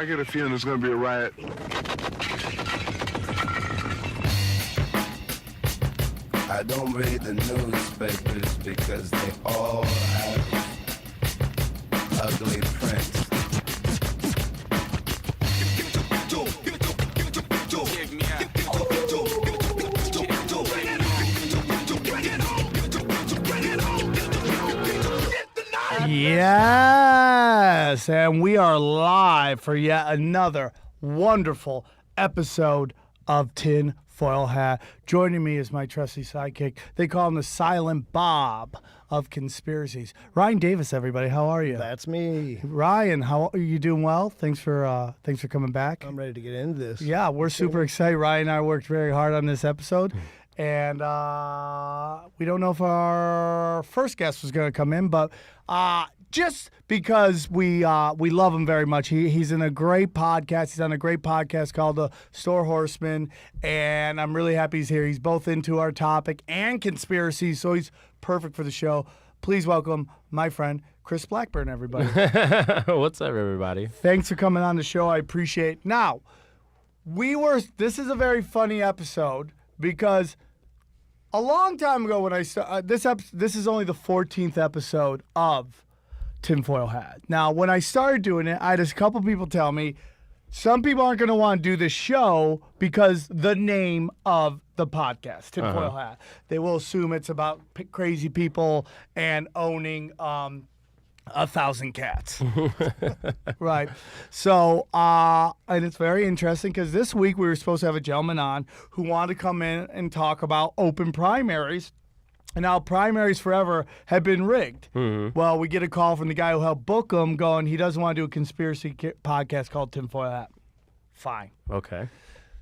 I get a feeling there's going to be a riot. I don't read the newspapers because they all have ugly prints. Yes, and we are live for yet another wonderful episode of Tin Foil Hat. Joining me is my trusty sidekick. They call him the Silent Bob of conspiracies. Ryan Davis, everybody. How are you? That's me. Ryan, how are you doing? Well, thanks for coming back. I'm ready to get into this. Yeah, we're super excited. Ryan and I worked very hard on this episode. And we don't know if our first guest was going to come in, but just because we love him very much, he's in a great podcast. He's on a great podcast called The Store Horseman, and I'm really happy he's here. He's both into our topic and conspiracy, so he's perfect for the show. Please welcome my friend, Chris Blackburn, everybody. What's up, everybody? Thanks for coming on the show. I appreciate it. Now, this is a very funny episode because a long time ago when I started, this is only the 14th episode of Tinfoil Hat. Now, when I started doing it, I had a couple people tell me, some people aren't going to want to do this show because the name of the podcast, Tinfoil Hat. They will assume it's about crazy people and owning 1,000 cats. Right. So, and it's very interesting because this week we were supposed to have a gentleman on who wanted to come in and talk about open primaries and how primaries forever have been rigged. Mm-hmm. Well, we get a call from the guy who helped book them going, he doesn't want to do a conspiracy podcast called Tinfoil Hat. Fine. Okay.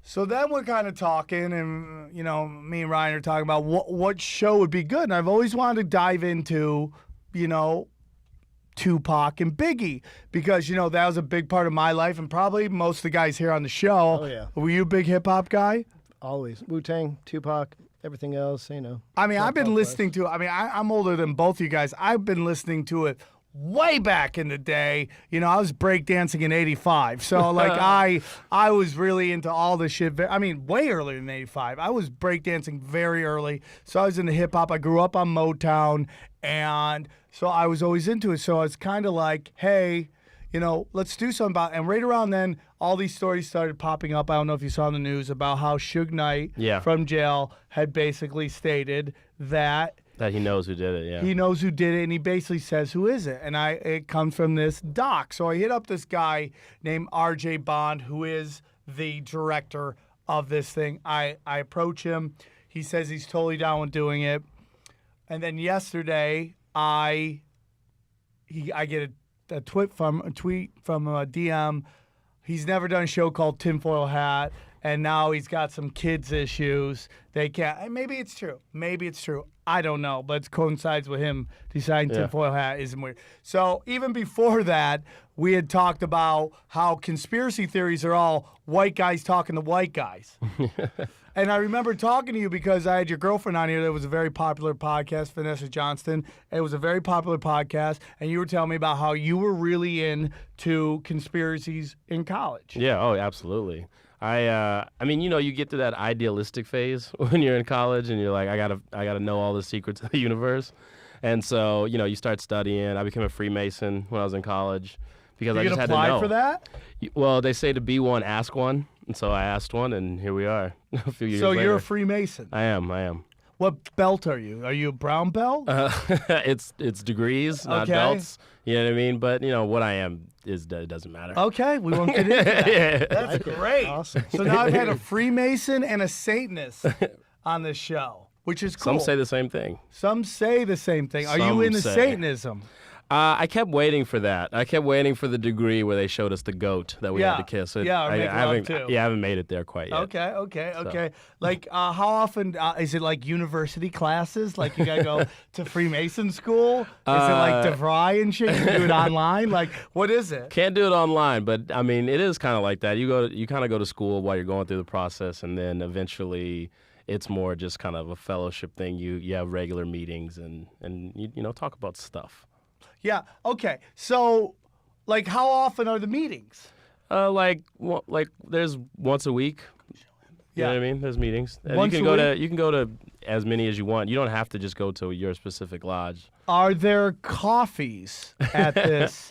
So then we're kind of talking, and, you know, me and Ryan are talking about what show would be good. And I've always wanted to dive into, you know, TUPAC and BIGGIE because, you know, that was a big part of my life and probably most of the guys here on the show. Oh, yeah. Were you a big hip-hop guy? Always. Wu-Tang, Tupac, everything else, you know. I mean, I've been listening to it. I mean, I'm older than both you guys. I've been listening to it way back in the day. You know, I was breakdancing in 85. So, like, I was really into all this shit. I mean, way earlier than 85. I was breakdancing very early. So I was into hip-hop. I grew up on Motown, and so I was always into it. So it's kind of like, hey, you know, let's do something about it. And right around then, all these stories started popping up. I don't know if you saw in the news about how Suge Knight from jail had basically stated that he knows who did it, yeah. He knows who did it, and he basically says, who is it? And it comes from this doc. So I hit up this guy named R.J. Bond, who is the director of this thing. I approach him. He says he's totally down with doing it. And then yesterday, I get a tweet from a DM. He's never done a show called Tinfoil Hat, and now he's got some kids issues. They can't. Maybe it's true. Maybe it's true. I don't know, but it coincides with him deciding Tinfoil Hat isn't weird. So even before that, we had talked about how conspiracy theories are all white guys talking to white guys. And I remember talking to you because I had your girlfriend on here that was a very popular podcast, Vanessa Johnston. It was a very popular podcast, and you were telling me about how you were really into conspiracies in college. Yeah, oh, absolutely. I mean, you know, you get to that idealistic phase when you're in college, and you're like, I gotta know all the secrets of the universe. And so, you know, you start studying. I became a Freemason when I was in college because I just had to know. You apply for that? Well, they say to be one, ask one. And so I asked one, and here we are a few years later. So you're a Freemason? I am. What belt are you? Are you a brown belt? It's degrees, not belts. You know what I mean? But, you know, what I am it doesn't matter. Okay, we won't get into that. Yeah. That's great. Awesome. So now I've had a Freemason and a Satanist on this show, which is cool. Some say the same thing. Some say the same thing. Are you into Satanism? I kept waiting for that. I kept waiting for the degree where they showed us the goat that we had to kiss. Or make love too. I haven't made it there quite yet. Okay. Like, how often is it like university classes? Like, you gotta go to Freemason school? Is it like DeVry and shit? You can do it online? Like, what is it? Can't do it online, but I mean, it is kind of like that. You kind of go to school while you're going through the process, and then eventually it's more just kind of a fellowship thing. You have regular meetings and you know, talk about stuff. Yeah. Okay. So, like, how often are the meetings? Like there's once a week. You know what I mean? There's meetings. And Once you a can go week? to you can go to as many as you want. You don't have to just go to your specific lodge. Are there coffees at this?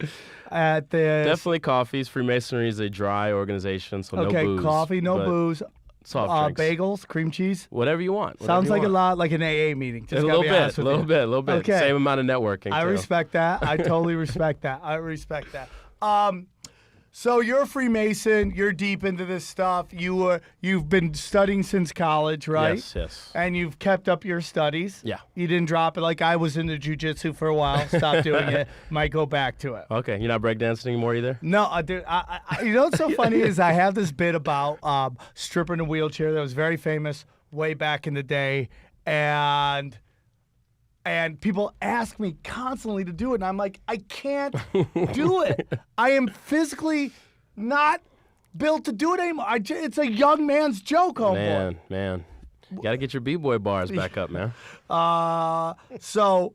Definitely coffees. Freemasonry is a dry organization, so no booze. Coffee, no but booze. Soft drinks. Bagels, cream cheese. Whatever you want. Sounds like a lot like an AA meeting. Just A gotta little be bit, honest with little you. bit, little bit. Okay. Same amount of networking. I too. respect that. I totally respect that. I respect that. So you're a Freemason. You're deep into this stuff. You've been studying since college, right? Yes. And you've kept up your studies. Yeah. You didn't drop it. Like I was into jujitsu for a while. Stopped doing it. Might go back to it. Okay, you're not breakdancing anymore either? No, dude. You know what's so funny is I have this bit about stripper in a wheelchair that was very famous way back in the day, and people ask me constantly to do it, and I'm like, I can't do it. I am physically not built to do it anymore. It's a young man's joke, homeboy. Man. You got to get your B-boy bars back up, man. So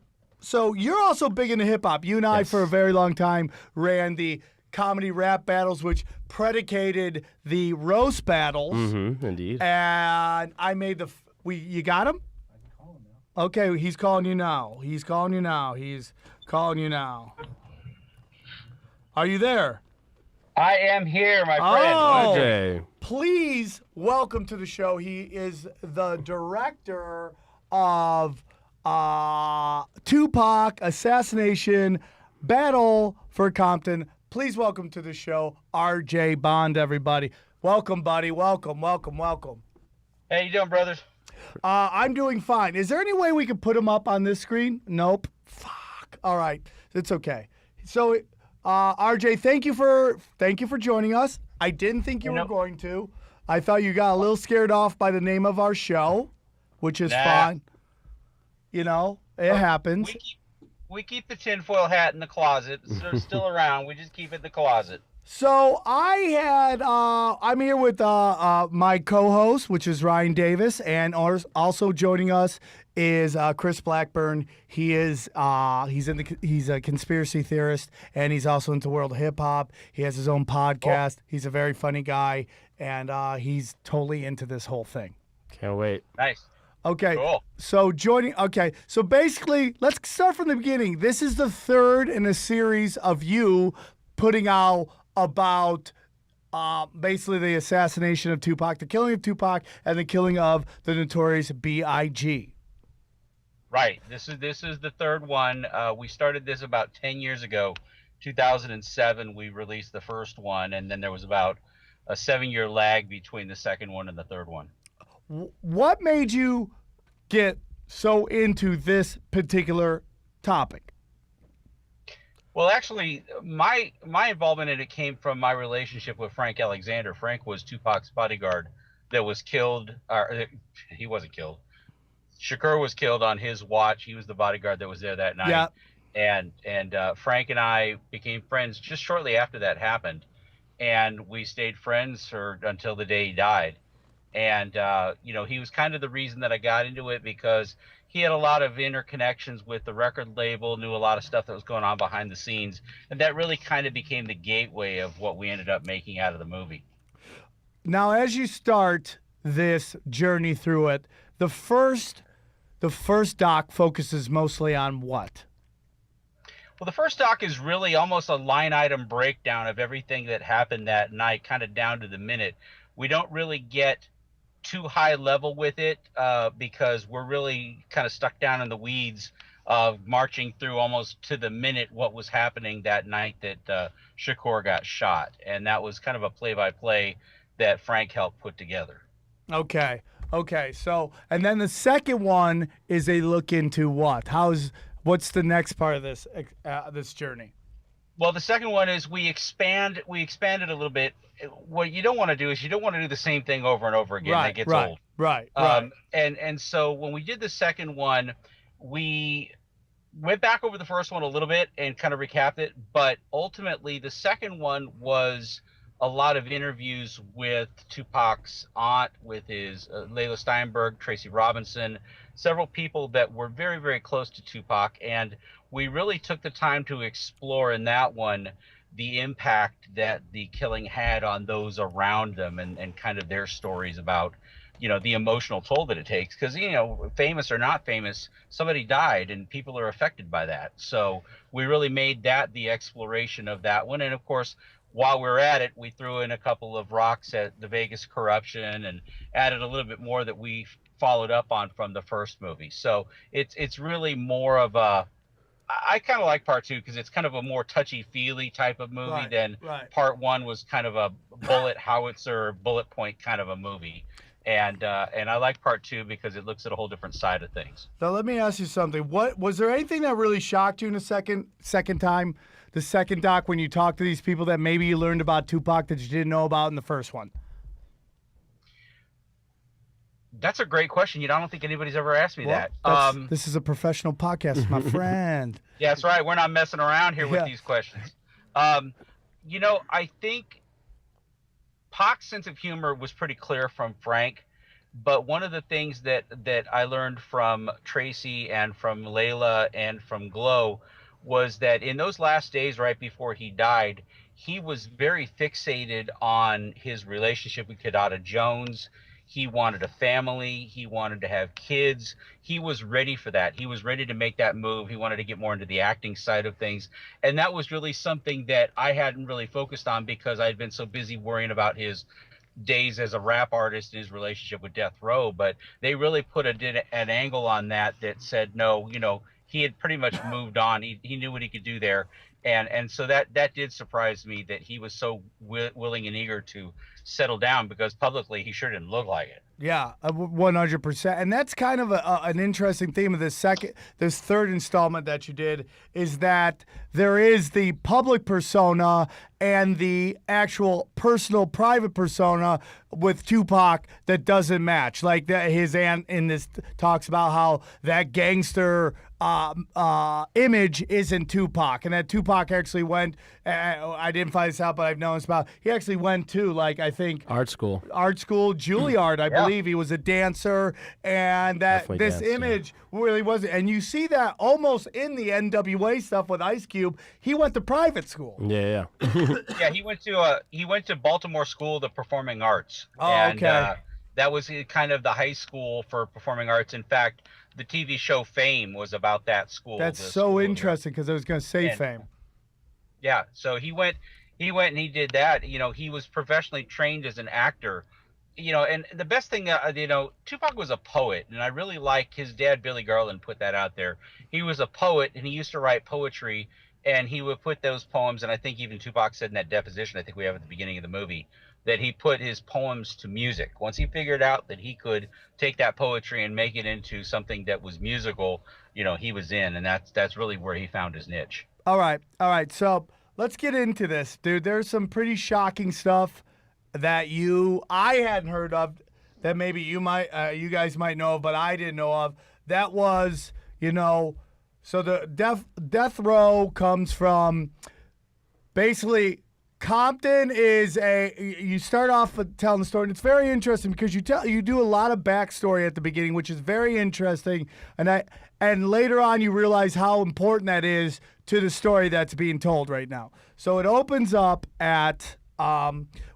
you're also big into hip hop. You and I, Yes. for a very long time, ran the comedy rap battles, which predicated the roast battles. Mm-hmm, indeed. And I made you got him? Okay, he's calling you now. He's calling you now. Are you there? I am here, my friend. Oh, Okay. please welcome to the show. He is the director of TUPAC Assassination Battle for Compton. Please welcome to the show, RJ Bond, everybody. Welcome, buddy. Welcome. How you doing, brothers? I'm doing fine. Is there any way we could put him up on this screen? Nope. Fuck. All right. It's okay. So, RJ, thank you for joining us. I didn't think you were going to. I thought you got a little scared off by the name of our show, which is fine. You know, it happens. We keep the tinfoil hat in the closet. It's still around. We just keep it in the closet. So I'm here with my co-host, which is Ryan Davis, and also joining us is Chris Blackburn. He's a conspiracy theorist, and he's also into world of hip hop. He has his own podcast. He's a very funny guy, and he's totally into this whole thing. Can't wait. Nice. Okay. Cool. So so basically, let's start from the beginning. This is the third in a series of you putting out about basically the assassination of Tupac, the killing of Tupac, and the killing of the notorious B.I.G. Right. This is the third one. We started this about 10 years ago. 2007, we released the first one, and then there was about a 7-year lag between the second one and the third one. What made you get so into this particular topic? Well, actually, my involvement in it came from my relationship with Frank Alexander. Frank was Tupac's bodyguard that was killed. He wasn't killed. Shakur was killed on his watch. He was the bodyguard that was there that night. Yeah. And Frank and I became friends just shortly after that happened, and we stayed friends until the day he died. And he was kind of the reason that I got into it, because he had a lot of interconnections with the record label, knew a lot of stuff that was going on behind the scenes, and that really kind of became the gateway of what we ended up making out of the movie. Now, as you start this journey through it, the first doc focuses mostly on what? Well, the first doc is really almost a line item breakdown of everything that happened that night, kind of down to the minute. We don't really get too high level with it because we're really kind of stuck down in the weeds of marching through almost to the minute what was happening that night that Shakur got shot. And that was kind of a play-by-play that Frank helped put together. Okay. So, and then the second one is a look into what? What's the next part of this journey? Well, the second one is we expanded a little bit. What you don't want to do is you don't want to do the same thing over and over again. That gets old. Right. And so when we did the second one, we went back over the first one a little bit and kind of recapped it. But ultimately, the second one was a lot of interviews with Tupac's aunt, with his Layla Steinberg, Tracy Robinson, several people that were very, very close to Tupac. And we really took the time to explore in that one the impact that the killing had on those around them, and kind of their stories about, the emotional toll that it takes. Because, famous or not famous, somebody died and people are affected by that. So we really made that the exploration of that one. And of course, while we're at it, we threw in a couple of rocks at the Vegas corruption and added a little bit more that we followed up on from the first movie. So it's really more of a, I kind of like part two because it's kind of a more touchy-feely type of movie than part one was kind of a bullet howitzer, bullet point kind of a movie. And I like part two because it looks at a whole different side of things. Now let me ask you something. What was there anything that really shocked you in the second time, the second doc, when you talked to these people that maybe you learned about Tupac that you didn't know about in the first one? That's a great question. I don't think anybody's ever asked me that. This is a professional podcast, my friend. Yeah, that's right. We're not messing around here with these questions. I think Pac's sense of humor was pretty clear from Frank, but one of the things that I learned from Tracy and from Layla and from Glow was that in those last days right before he died, he was very fixated on his relationship with Kidada Jones. He wanted a family. He wanted to have kids. He was ready for that. He was ready to make that move. He wanted to get more into the acting side of things. And that was really something that I hadn't really focused on because I'd been so busy worrying about his days as a rap artist and his relationship with Death Row. But they really put an angle on that said, no, he had pretty much moved on. He knew what he could do there. And so that did surprise me that he was so willing and eager to settle down, because publicly he sure didn't look like it. Yeah, 100%. And that's kind of an interesting theme of this third installment that you did, is that there is the public persona and the actual personal private persona with Tupac that doesn't match. Like his aunt in this talks about how that gangster image isn't Tupac, and that Tupac actually went, I didn't find this out, but I've known this about, he actually went to, I think art school, Juilliard, I believe. He was a dancer, and that Definitely this danced, image really wasn't. And you see that almost in the NWA stuff with Ice Cube. He went to private school. Yeah. Yeah, he went to Baltimore School of Performing Arts. Oh, and, okay. That was kind of the high school for performing arts. In fact, the TV show Fame was about that school. That's so interesting, because I was going to say Fame. Yeah, so he went and he did that. He was professionally trained as an actor. And the best thing, Tupac was a poet, and I really like his dad, Billy Garland, put that out there. He was a poet, and he used to write poetry, and he would put those poems, and I think even Tupac said in that deposition, I think we have at the beginning of the movie, that he put his poems to music. Once he figured out that he could take that poetry and make it into something that was musical, he was in, and that's really where he found his niche. All right. So let's get into this, dude. There's some pretty shocking stuff that I hadn't heard of, that maybe you guys might know of, but I didn't know of. That was, so the death row comes from basically Compton is you start off with telling the story, and it's very interesting because you do a lot of backstory at the beginning, which is very interesting, and later on you realize how important that is to the story that's being told right now. So it opens up at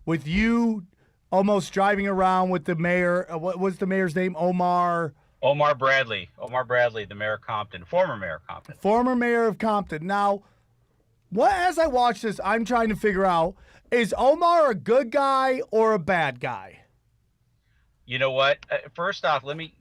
with you almost driving around with the mayor. What was the mayor's name? Omar Bradley, the mayor of Compton, former mayor of Compton. Now, as I watch this, I'm trying to figure out, is Omar a good guy or a bad guy? You know what? First off, let me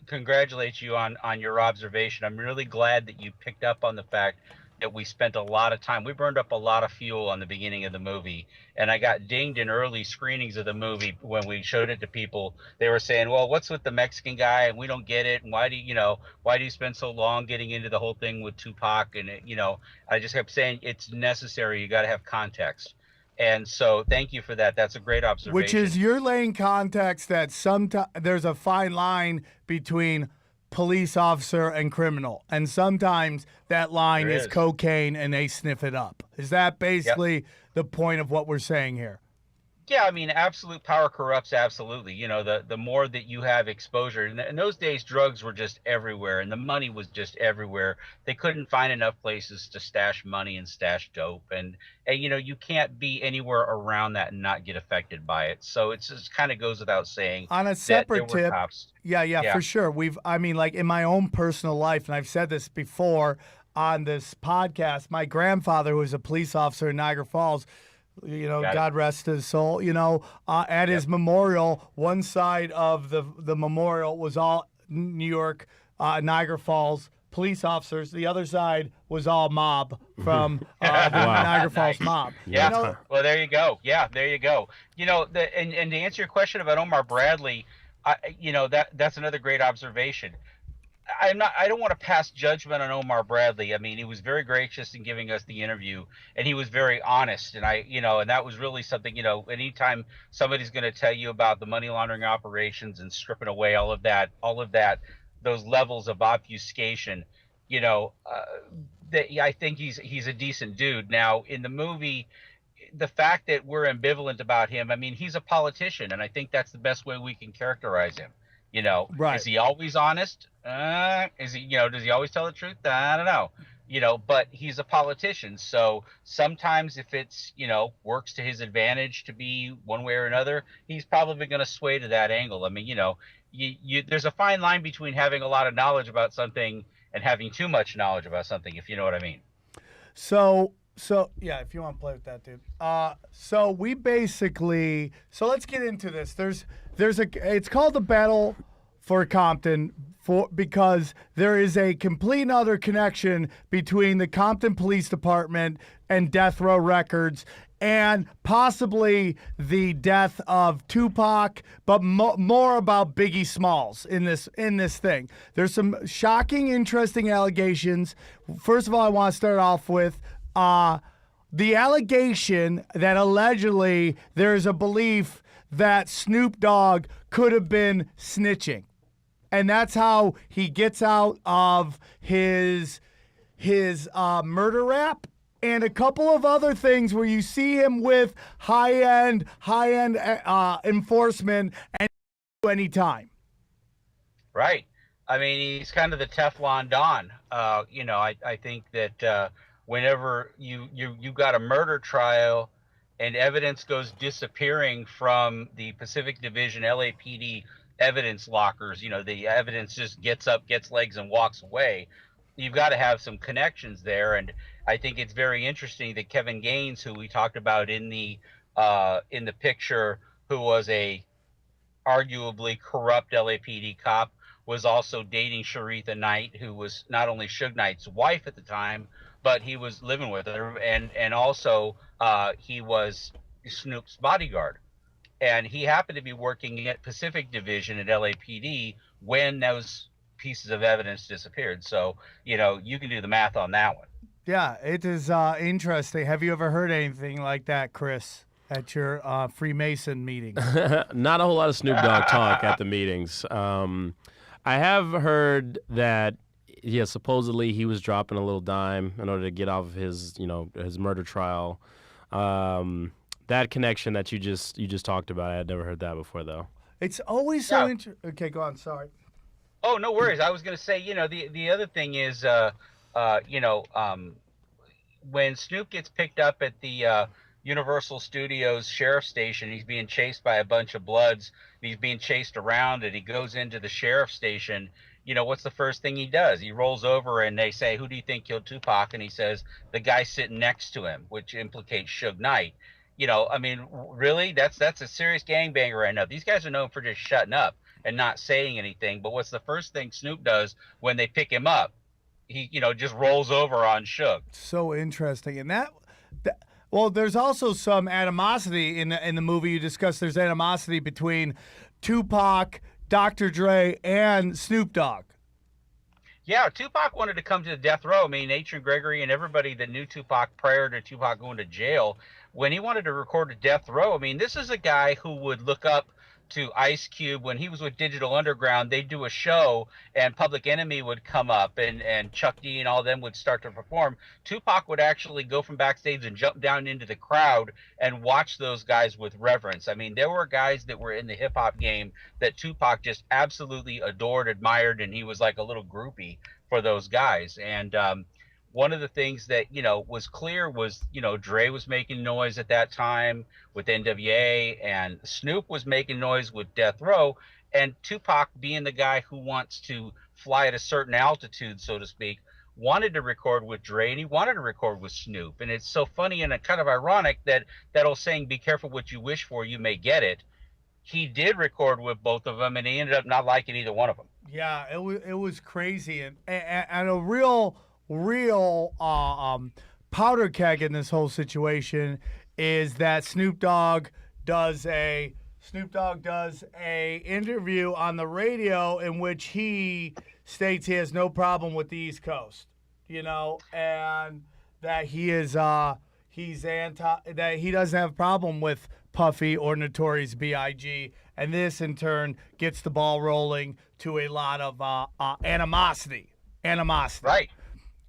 congratulate you on your observation. I'm really glad that you picked up on the fact that we spent a lot of time. We burned up a lot of fuel on the beginning of the movie, and I got dinged in early screenings of the movie when we showed it to people. They were saying, well, what's with the Mexican guy, and we don't get it, and why do you spend so long getting into the whole thing with Tupac? And I just kept saying, it's necessary. You got to have context. And so thank you for that. That's a great observation. Which is, you're laying context that sometimes there's a fine line between police officer and criminal, and sometimes that line is cocaine and they sniff it up. Is that basically the point of what we're saying here? Yeah, I mean, absolute power corrupts absolutely. You know, the more that you have exposure, and in those days, drugs were just everywhere, and the money was just everywhere. They couldn't find enough places to stash money and stash dope, and you know, you can't be anywhere around that and not get affected by it. So it just kind of goes without saying On a that there separate were tip, cops. yeah, Yeah, for sure. I mean, like in my own personal life, and I've said this before on this podcast, my grandfather, who was a police officer in Niagara Falls, got it. God rest his soul, at Yep. his memorial, one side of the memorial was all New York, Niagara Falls police officers. The other side was all mob from the Wow. Niagara Falls Nice. mob. Yeah. Well, there you go. Yeah, there you go. You know, and to answer your question about Omar Bradley, that's another great observation. I don't want to pass judgment on Omar Bradley. I mean, he was very gracious in giving us the interview, and he was very honest. And and that was really something. Anytime somebody's going to tell you about the money laundering operations and stripping away all of that, those levels of obfuscation, I think he's a decent dude. Now, in the movie, the fact that we're ambivalent about him, I mean, he's a politician, and I think that's the best way we can characterize him. Right. Is he always honest? Is he, does he always tell the truth? I don't know. But he's a politician, so sometimes if it's, works to his advantage to be one way or another, he's probably going to sway to that angle. I mean, there's a fine line between having a lot of knowledge about something and having too much knowledge about something, if you know what I mean. So yeah, if you want to play with that, dude. So let's get into this. It's called the Battle for Compton because there is a complete and utter connection between the Compton Police Department and Death Row Records and possibly the death of Tupac, but more about Biggie Smalls in this thing. There's some shocking, interesting allegations. First of all, I want to start off with the allegation that allegedly there is a belief that Snoop Dogg could have been snitching. And that's how he gets out of his murder rap and a couple of other things where you see him with high-end enforcement and anytime. Right. I mean, he's kind of the Teflon Don. I think that whenever you got a murder trial and evidence goes disappearing from the Pacific Division LAPD evidence lockers, the evidence just gets up, gets legs, and walks away. You've got to have some connections there, and I think it's very interesting that Kevin Gaines, who we talked about in the picture, who was a arguably corrupt LAPD cop, was also dating Sharitha Knight, who was not only Suge Knight's wife at the time, but he was living with her, and also he was Snoop's bodyguard. And he happened to be working at Pacific Division at LAPD when those pieces of evidence disappeared. So, you can do the math on that one. Yeah, it is interesting. Have you ever heard anything like that, Chris, at your Freemason meeting? Not a whole lot of Snoop Dogg talk at the meetings. I have heard that, yeah, supposedly he was dropping a little dime in order to get off of his murder trial. That connection that you just talked about, I had never heard that before, though. It's always so interesting. Okay, go on. Sorry. Oh, no worries. I was going to say, the other thing is, when Snoop gets picked up at the Universal Studios sheriff station, he's being chased by a bunch of Bloods. He's being chased around, and he goes into the sheriff station. What's the first thing he does? He rolls over, and they say, "Who do you think killed Tupac?" And he says, "The guy sitting next to him," which implicates Suge Knight. I mean, really, that's a serious gangbanger right now. These guys are known for just shutting up and not saying anything. But what's the first thing Snoop does when they pick him up? He, just rolls over on Suge. So interesting. And well, there's also some animosity in the movie you discussed. There's animosity between Tupac, Dr. Dre, and Snoop Dogg. Yeah, Tupac wanted to come to the death row. I mean, Adrian Gregory and everybody that knew Tupac prior to Tupac going to jail, when he wanted to record a death row, I mean, this is a guy who would look up to Ice Cube when he was with Digital Underground. They'd do a show, and Public Enemy would come up, and Chuck D and all them would start to perform. Tupac would actually go from backstage and jump down into the crowd and watch those guys with reverence. I mean, there were guys that were in the hip hop game that Tupac just absolutely adored, admired, and he was like a little groupie for those guys. And one of the things that, was clear was, Dre was making noise at that time with NWA, and Snoop was making noise with Death Row, and Tupac, being the guy who wants to fly at a certain altitude, so to speak, wanted to record with Dre, and he wanted to record with Snoop. And it's so funny and kind of ironic that old saying, be careful what you wish for, you may get it. He did record with both of them, and he ended up not liking either one of them. Yeah, it was crazy, and a real powder keg in this whole situation is that Snoop Dogg does a interview on the radio in which he states he has no problem with the East Coast, and that he is that he doesn't have a problem with Puffy or Notorious B.I.G., and this in turn gets the ball rolling to a lot of animosity. Right.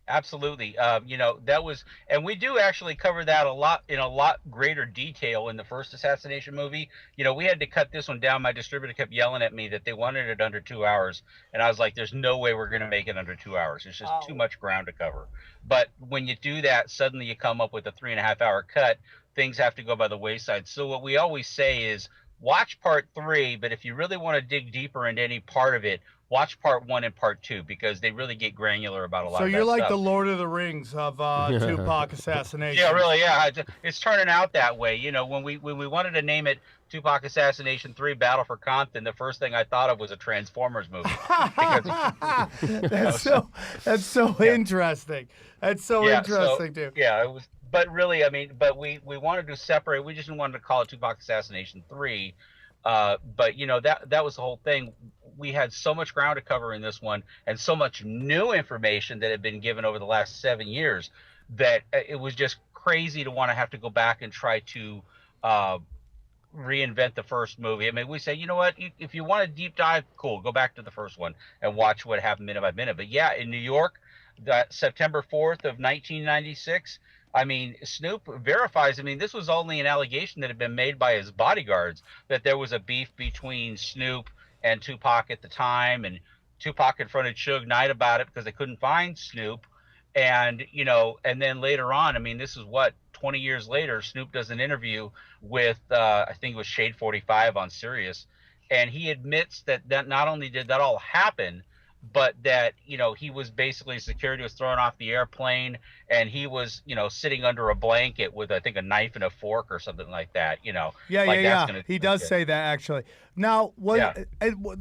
Absolutely. That was, and we do actually cover that in a lot greater detail in the first assassination movie. We had to cut this one down. My distributor kept yelling at me that they wanted it under 2 hours. And I was like, there's no way we're going to make it under 2 hours. It's just too much ground to cover. But when you do that, suddenly you come up with a 3.5 hour cut. Things have to go by the wayside. So what we always say is watch part 3, but if you really want to dig deeper into any part of it, watch part 1 and part 2, because they really get granular about a lot of that stuff. So you're like the Lord of the Rings of Tupac assassination. Yeah, really, yeah. It's turning out that way. When we wanted to name it Tupac Assassination 3 Battle for Compton, the first thing I thought of was a Transformers movie. That's so interesting. That's so interesting, too. Yeah, it was. But really, we wanted to separate. We just wanted to call it Tupac Assassination 3. But that was the whole thing. We had so much ground to cover in this one, and so much new information that had been given over the last 7 years, that it was just crazy to want to have to go back and try to reinvent the first movie. We say, you know what, if you want a deep dive, cool, go back to the first one and watch what happened minute by minute. But yeah, in New York, that September 4th of 1996, Snoop verifies, this was only an allegation that had been made by his bodyguards, that there was a beef between Snoop and Tupac at the time, and Tupac confronted Suge Knight about it because they couldn't find Snoop. And, and then later on, this is 20 years later, Snoop does an interview with, I think it was Shade 45 on Sirius, and he admits that not only did that all happen, but that, he was basically, security was thrown off the airplane, and he was, sitting under a blanket with, I think, a knife and a fork or something like that, Yeah. He does say that, actually. Now,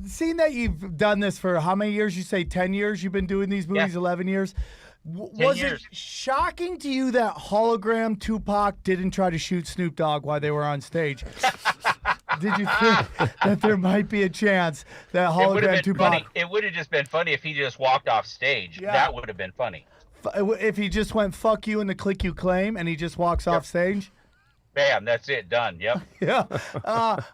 seeing that you've done this for how many years? You say 10 years you've been doing these movies, 11 years? Was it shocking to you that hologram Tupac didn't try to shoot Snoop Dogg while they were on stage? Did you think that there might be a chance that hologram Tupac? It would have just been funny if he just walked off stage. Yeah. That would have been funny. If he just went, fuck you, and the click you claim, and he just walks off stage? Bam, that's it, done. Yep. Yeah.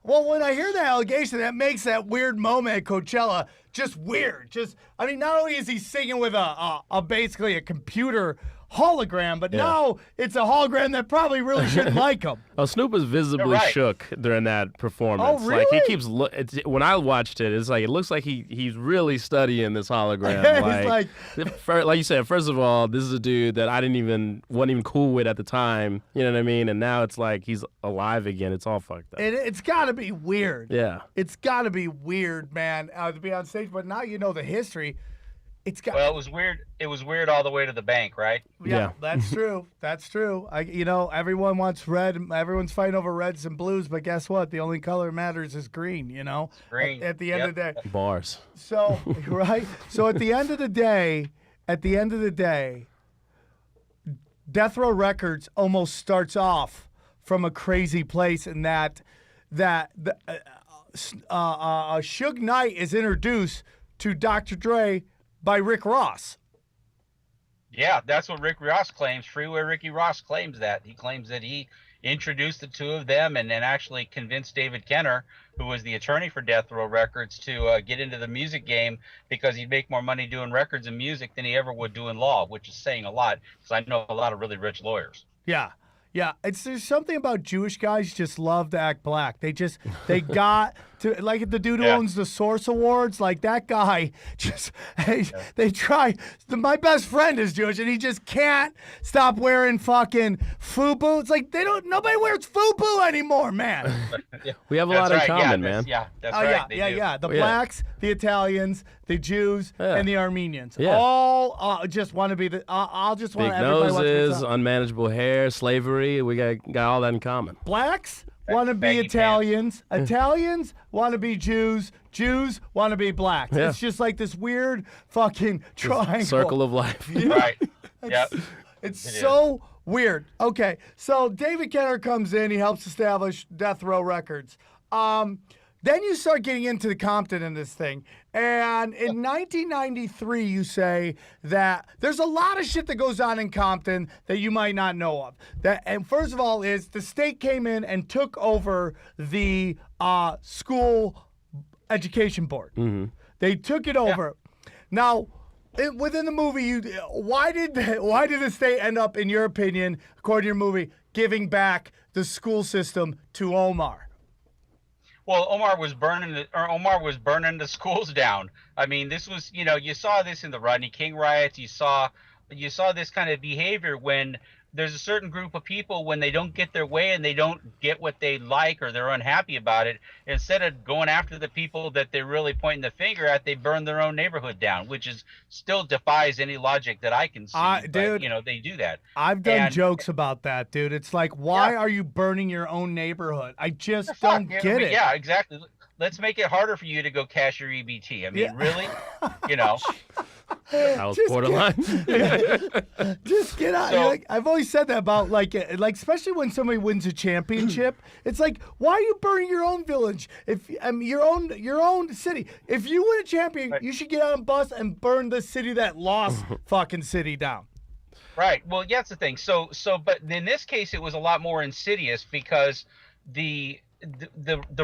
Well, when I hear that allegation, that makes that weird moment at Coachella just weird. Not only is he singing with a basically a computer hologram, but now it's a hologram that probably really shouldn't like him. Oh, Snoop was visibly shook during that performance. Oh, really? Like, he keeps when I watched it, it's like it looks like he's really studying this hologram. like you said, first of all, this is a dude that wasn't even cool with at the time. You know what I mean? And now it's like he's alive again. It's all fucked up. It's got to be weird. Yeah. It's got to be weird, man, to be on stage. But now you know the history. Well, it was weird. It was weird all the way to the bank, right? Yeah. That's true. That's true. Everyone wants red. Everyone's fighting over reds and blues, but guess what? The only color matters is green. Green. At the end of the day. Bars. So right. So at the end of the day, Death Row Records almost starts off from a crazy place in that Suge Knight is introduced to Dr. Dre by Rick Ross. Yeah, that's what Rick Ross claims. Freeway Ricky Ross claims that. He claims that he introduced the two of them, and then actually convinced David Kenner, who was the attorney for Death Row Records, to get into the music game, because he'd make more money doing records and music than he ever would doing law, which is saying a lot, because I know a lot of really rich lawyers. Yeah. Yeah, there's something about Jewish guys just love to act black. They got to, like the dude who owns the Source Awards, like that guy just, they try. My best friend is Jewish and he just can't stop wearing fucking FUBU. It's like nobody wears FUBU anymore, man. We have a lot in common, man. Yeah, that's right. Yeah. The blacks, the Italians, the Jews, and the Armenians. All just want to be the, I'll just want big everybody noses, unmanageable hair, slavery. We got all that in common. Blacks want to be Italians. Italians want to be Jews. Jews want to be blacks. Yeah. It's just like this weird fucking triangle. Circle of life. Right. It's so weird. Okay, so David Kenner comes in. He helps establish Death Row Records. Then you start getting into the Compton in this thing. And in 1993, you say that there's a lot of shit that goes on in Compton that you might not know of. And first of all is the state came in and took over the school education board. Mm-hmm. They took it over. Now, within the movie, why did the state end up, in your opinion, according to your movie, giving back the school system to Omar? Well, Omar was burning the schools down. I mean, this was, you saw this in the Rodney King riots. You saw this kind of behavior when there's a certain group of people, when they don't get their way and they don't get what they like or they're unhappy about it, instead of going after the people that they're really pointing the finger at, they burn their own neighborhood down, which is still defies any logic that I can see. Dude, but, they do that. I've done jokes about that, dude. It's like, why are you burning your own neighborhood? I just don't get it. Yeah, exactly. Let's make it harder for you to go cash your EBT. I mean, really? I was borderline. Just get out. So, I've always said that about like especially when somebody wins a championship. It's like, why are you burning your own village? If your own city. If you win a champion, you should get on a bus and burn the city that lost fucking city down. Right. Well, yeah, that's the thing. So, but in this case, it was a lot more insidious, because the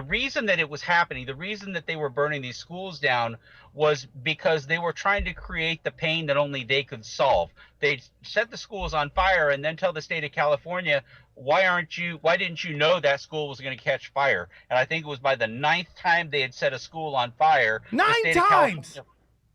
reason that it was happening, the reason that they were burning these schools down, was because they were trying to create the pain that only they could solve. They set the schools on fire and then tell the state of California, why didn't you know that school was going to catch fire? And I think it was by the 9th time they had set a school on fire. 9 times?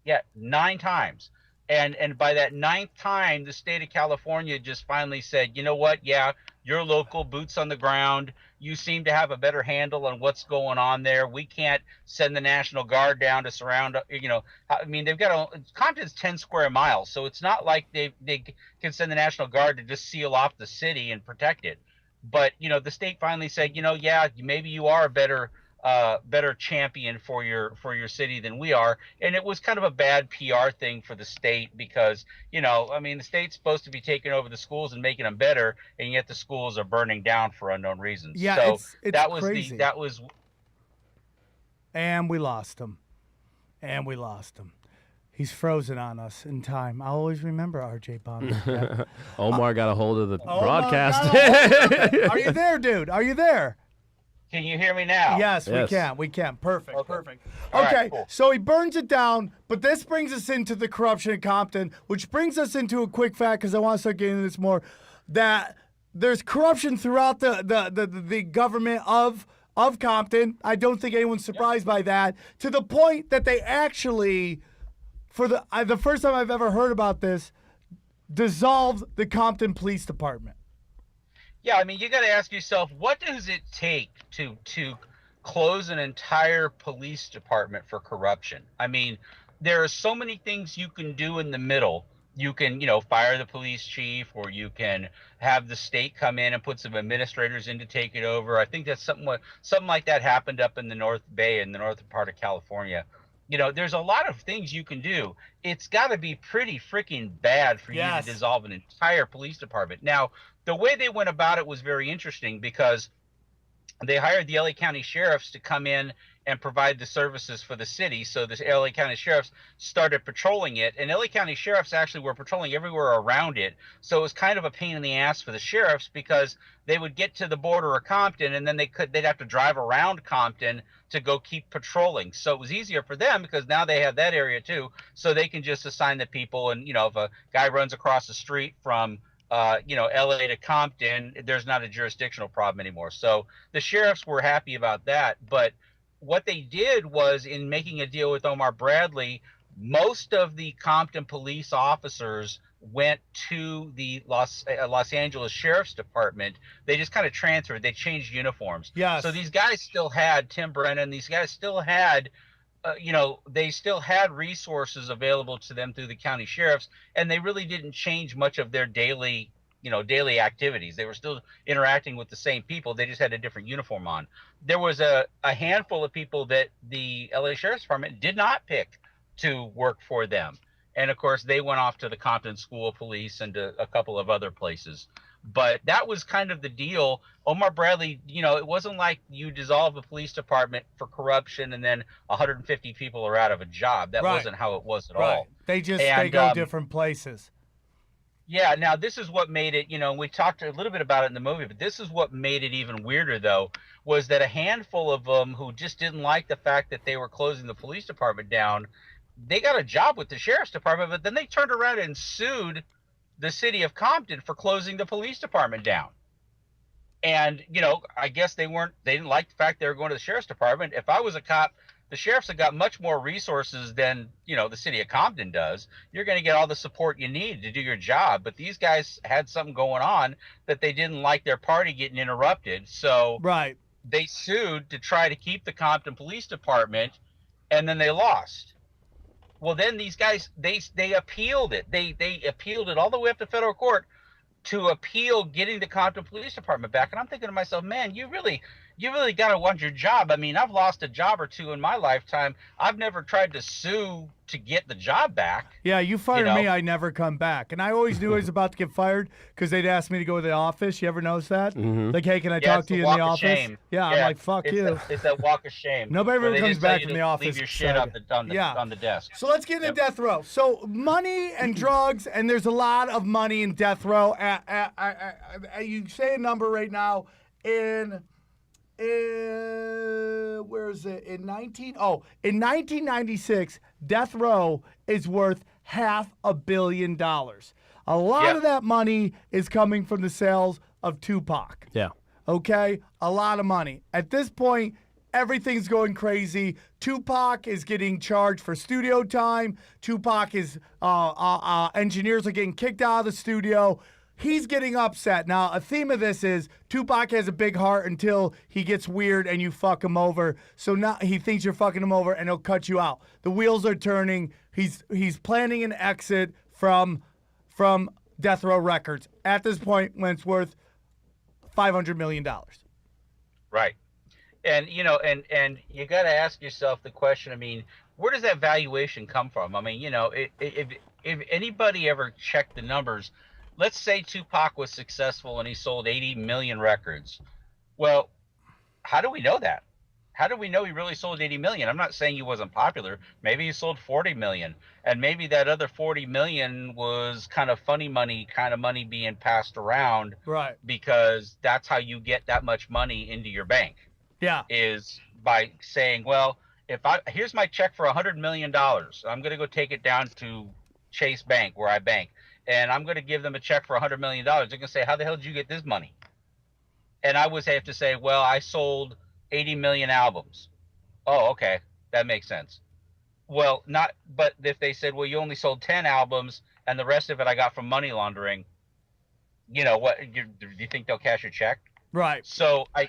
Yeah, 9 times. And by that 9th time, the state of California just finally said, you know what? Yeah, you're local, boots on the ground. You seem to have a better handle on what's going on there. We can't send the National Guard down to surround, I mean, they've got Compton's 10 square miles. So it's not like they can send the National Guard to just seal off the city and protect it. But, the state finally said, yeah, maybe you are a better champion for your city than we are. And it was kind of a bad PR thing for the state, because I mean, the state's supposed to be taking over the schools and making them better, and yet the schools are burning down for unknown reasons. Yeah, so it's that was crazy. And we lost him. He's frozen on us in time. I'll always remember R.J. Bond. Omar got a hold of the broadcast. Are you there, dude? Are you there? Can you hear me now? Yes, we can. Perfect. Okay, right, cool. So he burns it down, but this brings us into the corruption in Compton, which brings us into a quick fact, because I want to start getting into this more, that there's corruption throughout the government of Compton. I don't think anyone's surprised by that, to the point that they actually, for the first time I've ever heard about this, dissolved the Compton Police Department. Yeah, I mean, you got to ask yourself, what does it take to close an entire police department for corruption? I mean, there are so many things you can do in the middle. You can, fire the police chief, or you can have the state come in and put some administrators in to take it over. I think that's something like that happened up in the North Bay, in the northern part of California. There's a lot of things you can do. It's got to be pretty freaking bad for you to dissolve an entire police department. Now, the way they went about it was very interesting, because they hired the LA County sheriffs to come in and provide the services for the city. So the LA County Sheriffs started patrolling it, and LA County Sheriffs actually were patrolling everywhere around it. So it was kind of a pain in the ass for the sheriffs because they would get to the border of Compton, and then they'd have to drive around Compton to go keep patrolling. So it was easier for them because now they have that area too, so they can just assign the people. And if a guy runs across the street from LA to Compton, there's not a jurisdictional problem anymore. So the sheriffs were happy about that. But what they did was, in making a deal with Omar Bradley, most of the Compton police officers went to the Los Angeles Sheriff's Department. They just kind of transferred. They changed uniforms. Yes. So these guys still had Tim Brennan. These guys still had they still had resources available to them through the county sheriffs, and they really didn't change much of their daily activities. They were still interacting with the same people. They just had a different uniform on. There was a handful of people that the LA Sheriff's Department did not pick to work for them. And of course, they went off to the Compton School of Police and to a couple of other places. But that was kind of the deal. Omar Bradley, it wasn't like you dissolve the police department for corruption and then 150 people are out of a job. That wasn't how it was at all. They go different places. Yeah. Now, this is what made it, we talked a little bit about it in the movie, but this is what made it even weirder, though, was that a handful of them who just didn't like the fact that they were closing the police department down, they got a job with the sheriff's department, but then they turned around and sued the city of Compton for closing the police department down. And, I guess they didn't like the fact they were going to the sheriff's department. If I was a cop, the sheriffs have got much more resources than, the city of Compton does. You're going to get all the support you need to do your job. But these guys had something going on that they didn't like their party getting interrupted. So they sued to try to keep the Compton Police Department, and then they lost. Well, then these guys, they appealed it. They appealed it all the way up to federal court to appeal getting the Compton Police Department back. And I'm thinking to myself, man, you really got to want your job. I mean, I've lost a job or two in my lifetime. I've never tried to sue to get the job back. Yeah, you fired me, I never come back. And I always knew I was about to get fired because they'd ask me to go to the office. You ever notice that? Mm-hmm. Like, hey, can I talk to you in the office? Shame. Yeah, I'm like, fuck you. It's that walk of shame. Nobody ever comes back in the office. Leave your shit on the desk. So let's get into death row. So money and drugs, and there's a lot of money in death row. You say a number right now in where is it? In 1996, death row is worth $500 million. A lot of that money is coming from the sales of Tupac. Yeah. Okay? A lot of money. At this point, everything's going crazy. Tupac is getting charged for studio time. Tupac is engineers are getting kicked out of the studio. He's getting upset. Now, a theme of this is Tupac has a big heart until he gets weird and you fuck him over. So now he thinks you're fucking him over and he'll cut you out. The wheels are turning. He's planning an exit from Death Row Records at this point when it's worth $500 million. Right. And, and you got to ask yourself the question, I mean, where does that valuation come from? I mean, if anybody ever checked the numbers, let's say Tupac was successful and he sold 80 million records. Well, how do we know that? How do we know he really sold 80 million? I'm not saying he wasn't popular. Maybe he sold 40 million. And maybe that other 40 million was kind of funny money, kind of money being passed around. Right. Because that's how you get that much money into your bank. Yeah. Is by saying, well, here's my check for $100 million. I'm going to go take it down to Chase Bank where I bank. And I'm going to give them a check for $100 million. They're going to say, how the hell did you get this money? And I would have to say, well, I sold 80 million albums. Oh, okay. That makes sense. Well, but if they said, well, you only sold 10 albums and the rest of it I got from money laundering, do you think they'll cash your check? Right. So I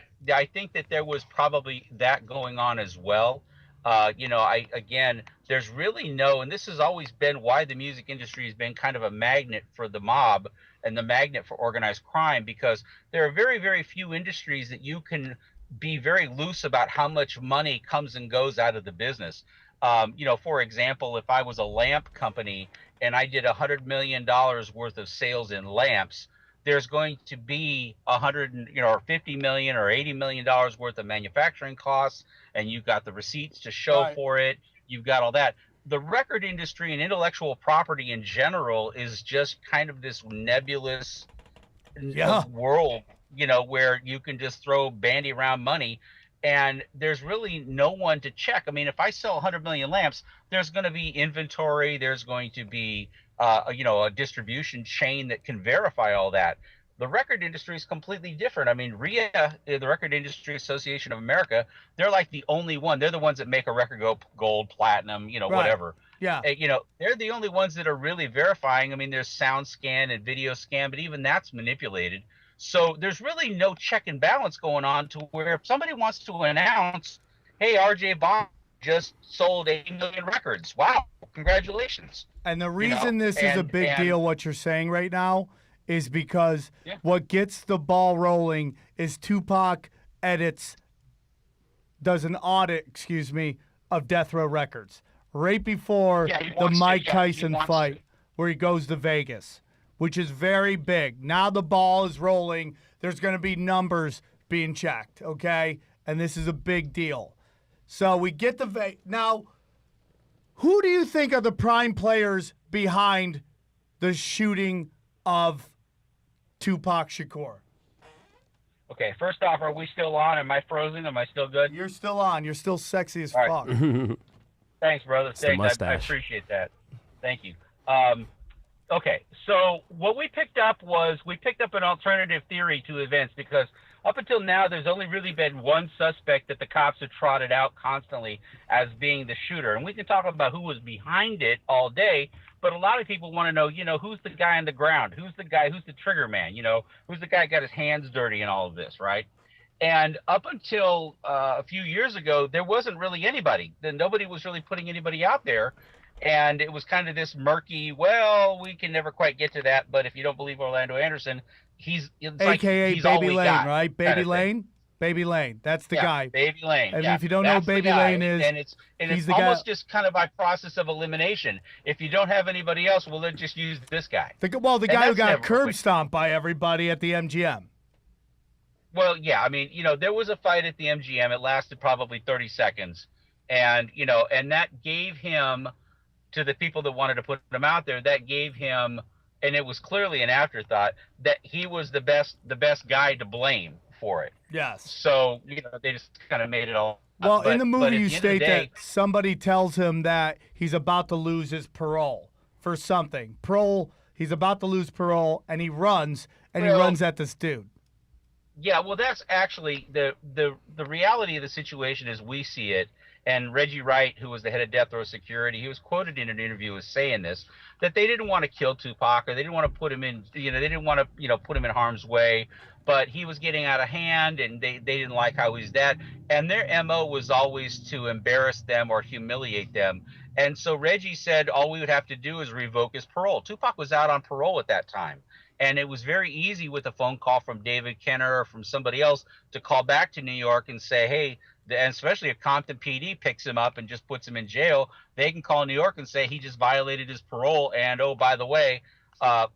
think that there was probably that going on as well. There's really and this has always been why the music industry has been kind of a magnet for the mob and the magnet for organized crime, because there are very, very few industries that you can be very loose about how much money comes and goes out of the business. For example, if I was a lamp company and I did $100 million worth of sales in lamps, there's going to be or 50 million or 80 million dollars worth of manufacturing costs, and you've got the receipts to show Right. for it. You've got all that. The record industry and intellectual property in general is just kind of this nebulous Yeah. world, where you can just throw bandy around money, and there's really no one to check. I mean, if I sell 100 million lamps, there's going to be inventory, there's going to be a distribution chain that can verify all that. The record industry is completely different. I mean, RIA, the Record Industry Association of America, they're like the only one. They're the ones that make a record go gold, platinum, Right. whatever. Yeah. They're the only ones that are really verifying. I mean, there's sound scan and video scan, but even that's manipulated. So there's really no check and balance going on, to where if somebody wants to announce, hey, RJ Bond just sold 80 million records. Wow, congratulations. And the reason this is a big deal, what you're saying right now, is because what gets the ball rolling is Tupac does an audit, of Death Row Records right before the Mike Tyson fight, where he goes to Vegas, which is very big. Now the ball is rolling. There's going to be numbers being checked, okay? And this is a big deal. So we get now, who do you think are the prime players behind the shooting of Tupac Shakur? Okay, first off, are we still on? Am I frozen? Am I still good? You're still on. You're still sexy as All fuck. right. Thanks, brother. It's the Thanks. I mustache. appreciate that. Thank you. Okay, so what we picked up an alternative theory to events, because up until now, there's only really been one suspect that the cops have trotted out constantly as being the shooter. And we can talk about who was behind it all day, but a lot of people want to know, who's the guy on the ground? Who's the guy? Who's the trigger man? Who's the guy who got his hands dirty and all of this, right? And up until a few years ago, there wasn't really anybody. Nobody was really putting anybody out there. And it was kind of this murky, well, we can never quite get to that, but if you don't believe Orlando Anderson, he's AKA he's all Baby we Lane, got, right? kind Baby of Lane? Baby Lane. That's the guy. Baby Lane. And yeah. if you don't know That's who the Baby guy. Lane is, and it's he's the almost guy. just kind of by process of elimination. If you don't have anybody else, well, then just use this guy. The guy who that's got never curb quit. stomped by everybody at the MGM. Well, yeah, I mean, there was a fight at the MGM. It lasted probably 30 seconds. And, and that gave him, to the people that wanted to put him out there, that gave him, and it was clearly an afterthought, that he was the best guy to blame for it. Yes. So, they just kind of made it all. Well, but, in the but movie, at you the end of the state day, that somebody tells him that he's about to lose his parole for something. He's about to lose parole, and he runs, and he runs at this dude. Yeah, well, that's actually the reality of the situation as we see it. And Reggie Wright, who was the head of Death Row Security, he was quoted in an interview as saying this, that they didn't want to kill Tupac, or they didn't want to put him in, they didn't want to, put him in harm's way, but he was getting out of hand, and they didn't like how he's that. And their MO was always to embarrass them or humiliate them. And so Reggie said all we would have to do is revoke his parole. Tupac was out on parole at that time. And it was very easy with a phone call from David Kenner or from somebody else to call back to New York and say, hey, and especially if Compton PD picks him up and just puts him in jail, they can call New York and say he just violated his parole. And, oh, by the way,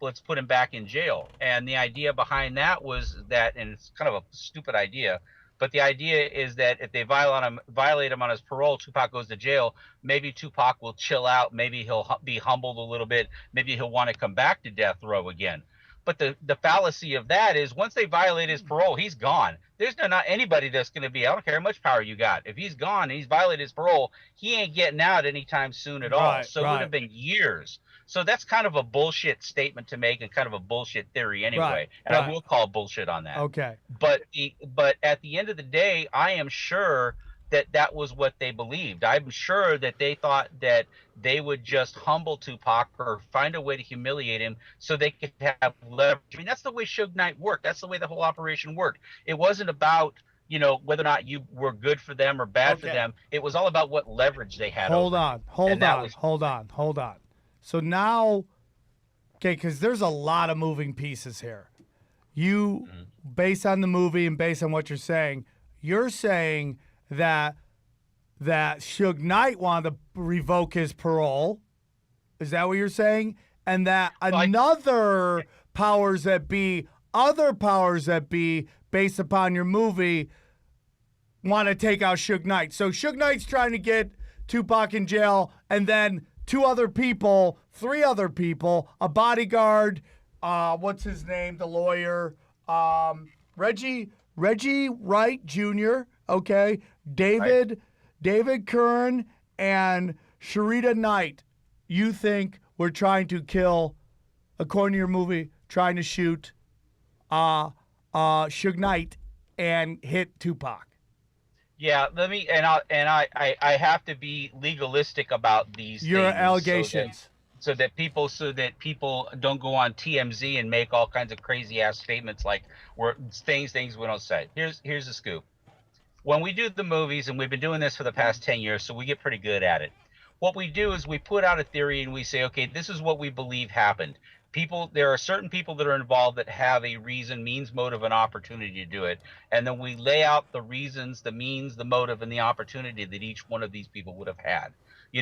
let's put him back in jail. And the idea behind that was that, and it's kind of a stupid idea, but the idea is that if they violate him on his parole, Tupac goes to jail, maybe Tupac will chill out. Maybe he'll be humbled a little bit. Maybe he'll want to come back to death row again. But the fallacy of that is once they violate his parole, he's gone. There's not anybody that's going to be, I don't care how much power you got. If he's gone and he's violated his parole, he ain't getting out anytime soon at all. So it would have been years. So that's kind of a bullshit statement to make and kind of a bullshit theory anyway. And I will call bullshit on that. Okay. But at the end of the day, I am sure that was what they believed. I'm sure that they thought that they would just humble Tupac or find a way to humiliate him so they could have leverage. I mean, that's the way Suge Knight worked. That's the way the whole operation worked. It wasn't about, whether or not you were good for them or bad for them. It was all about what leverage they had. Hold on. So now, okay, because there's a lot of moving pieces here. You, based on the movie and based on what you're saying that Suge Knight wanted to revoke his parole. Is that what you're saying? And that another powers that be other powers that be, based upon your movie, want to take out Suge Knight. So Suge Knight's trying to get Tupac in jail, and then three other people, a bodyguard, what's his name, the lawyer, Reggie Wright Jr., okay, David Kern, and Sharita Knight. You think we're trying to kill, according to your movie, trying to shoot Suge Knight and hit Tupac? Yeah, I have to be legalistic about these Your things allegations. so that people don't go on TMZ and make all kinds of crazy ass statements like things we don't say. Here's the scoop. When we do the movies, and we've been doing this for the past 10 years, so we get pretty good at it. What we do is we put out a theory and we say, okay, this is what we believe happened. There are certain people that are involved that have a reason, means, motive, and opportunity to do it. And then we lay out the reasons, the means, the motive, and the opportunity that each one of these people would have had.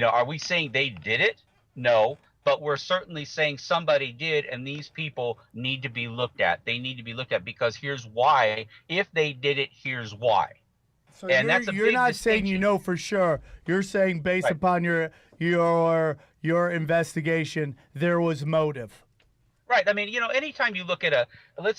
Are we saying they did it? No. But we're certainly saying somebody did, and these people need to be looked at. They need to be looked at because here's why. If they did it, here's why. So And that's a you're big not saying you distinction. know for sure. You're saying based Right. upon your investigation, there was motive. Right. I mean, anytime you look at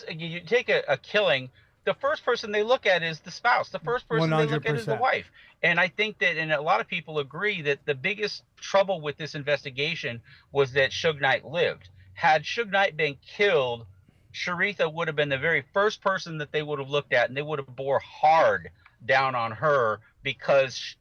you take a killing, the first person they look at is the spouse. The first person they look at is the 100%. wife. And I think that, and a lot of people agree that the biggest trouble with this investigation was that Suge Knight lived. Had Suge Knight been killed, Sharitha would have been the very first person that they would have looked at, and they would have bore hard down on her because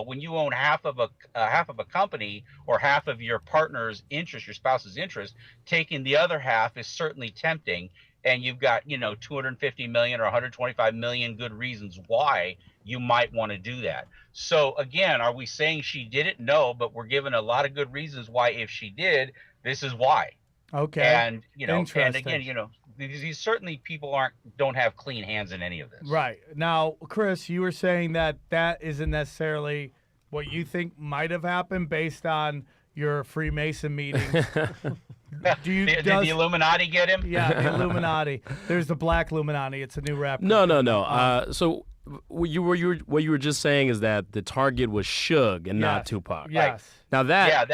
when you own half of a company or half of your partner's interest, your spouse's interest, taking the other half is certainly tempting. And you've got 250 million or 125 million good reasons why you might want to do that. So again, are we saying she did it? No, but we're given a lot of good reasons why if she did, this is why. Okay. And and Interesting. again, these certainly people don't have clean hands in any of this. Right. Now, Chris, you were saying that isn't necessarily what you think might have happened based on your Freemason meetings. Did the Illuminati get him? Yeah, the Illuminati. There's the Black Illuminati. It's a new rap. No. So what you were just saying is that the target was Suge and not Yes. Tupac. Yes. Now that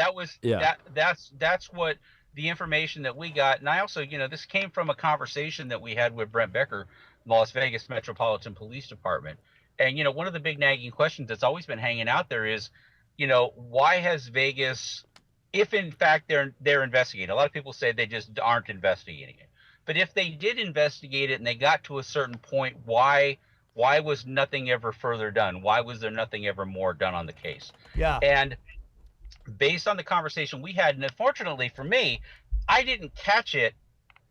that's what the information that we got. And I also, this came from a conversation that we had with Brent Becker, Las Vegas Metropolitan Police Department. And one of the big nagging questions that's always been hanging out there is, why has Vegas, if in fact they're investigating, a lot of people say they just aren't investigating it. But if they did investigate it and they got to a certain point, why was nothing ever further done? Why was there nothing ever more done on the case? Yeah. And based on the conversation we had, and unfortunately for me, I didn't catch it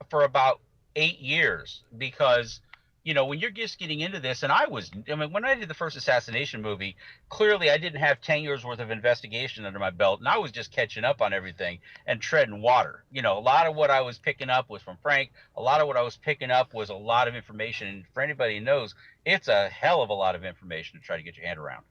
for about 8 years because, when you're just getting into this, and when I did the first assassination movie, clearly I didn't have 10 years worth of investigation under my belt, and I was just catching up on everything and treading water. A lot of what I was picking up was from Frank. A lot of what I was picking up was a lot of information, and for anybody who knows, it's a hell of a lot of information to try to get your hand around.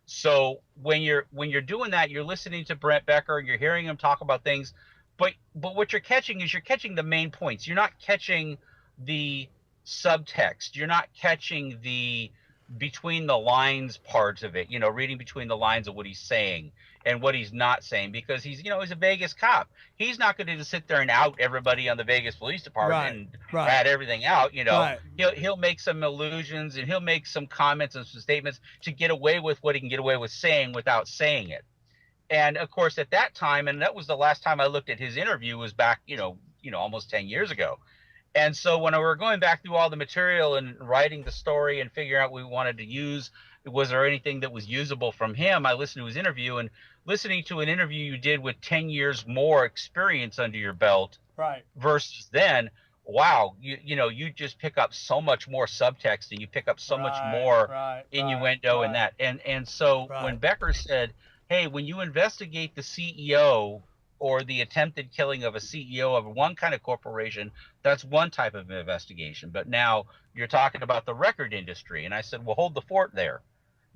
So when you're doing that, you're listening to Brent Becker, you're hearing him talk about things, but what you're catching is the main points. You're not catching the subtext. You're not catching the between the lines parts of it, reading between the lines of what he's saying and what he's not saying, because he's a Vegas cop. He's not going to just sit there and out everybody on the Vegas Police Department and rat everything out. Right. He'll make some allusions and he'll make some comments and some statements to get away with what he can get away with saying without saying it. And of course, at that time, and that was the last time I looked at his interview, was back, almost 10 years ago. And so when we were going back through all the material and writing the story and figuring out what we wanted to use, was there anything that was usable from him? I listened to his interview, and listening to an interview you did with 10 years more experience under your belt versus then, wow, you just pick up so much more subtext and you pick up so much more innuendo in that. And so when Becker said, hey, when you investigate the CEO or the attempted killing of a CEO of one kind of corporation, that's one type of investigation. But now you're talking about the record industry. And I said, well, hold the fort there,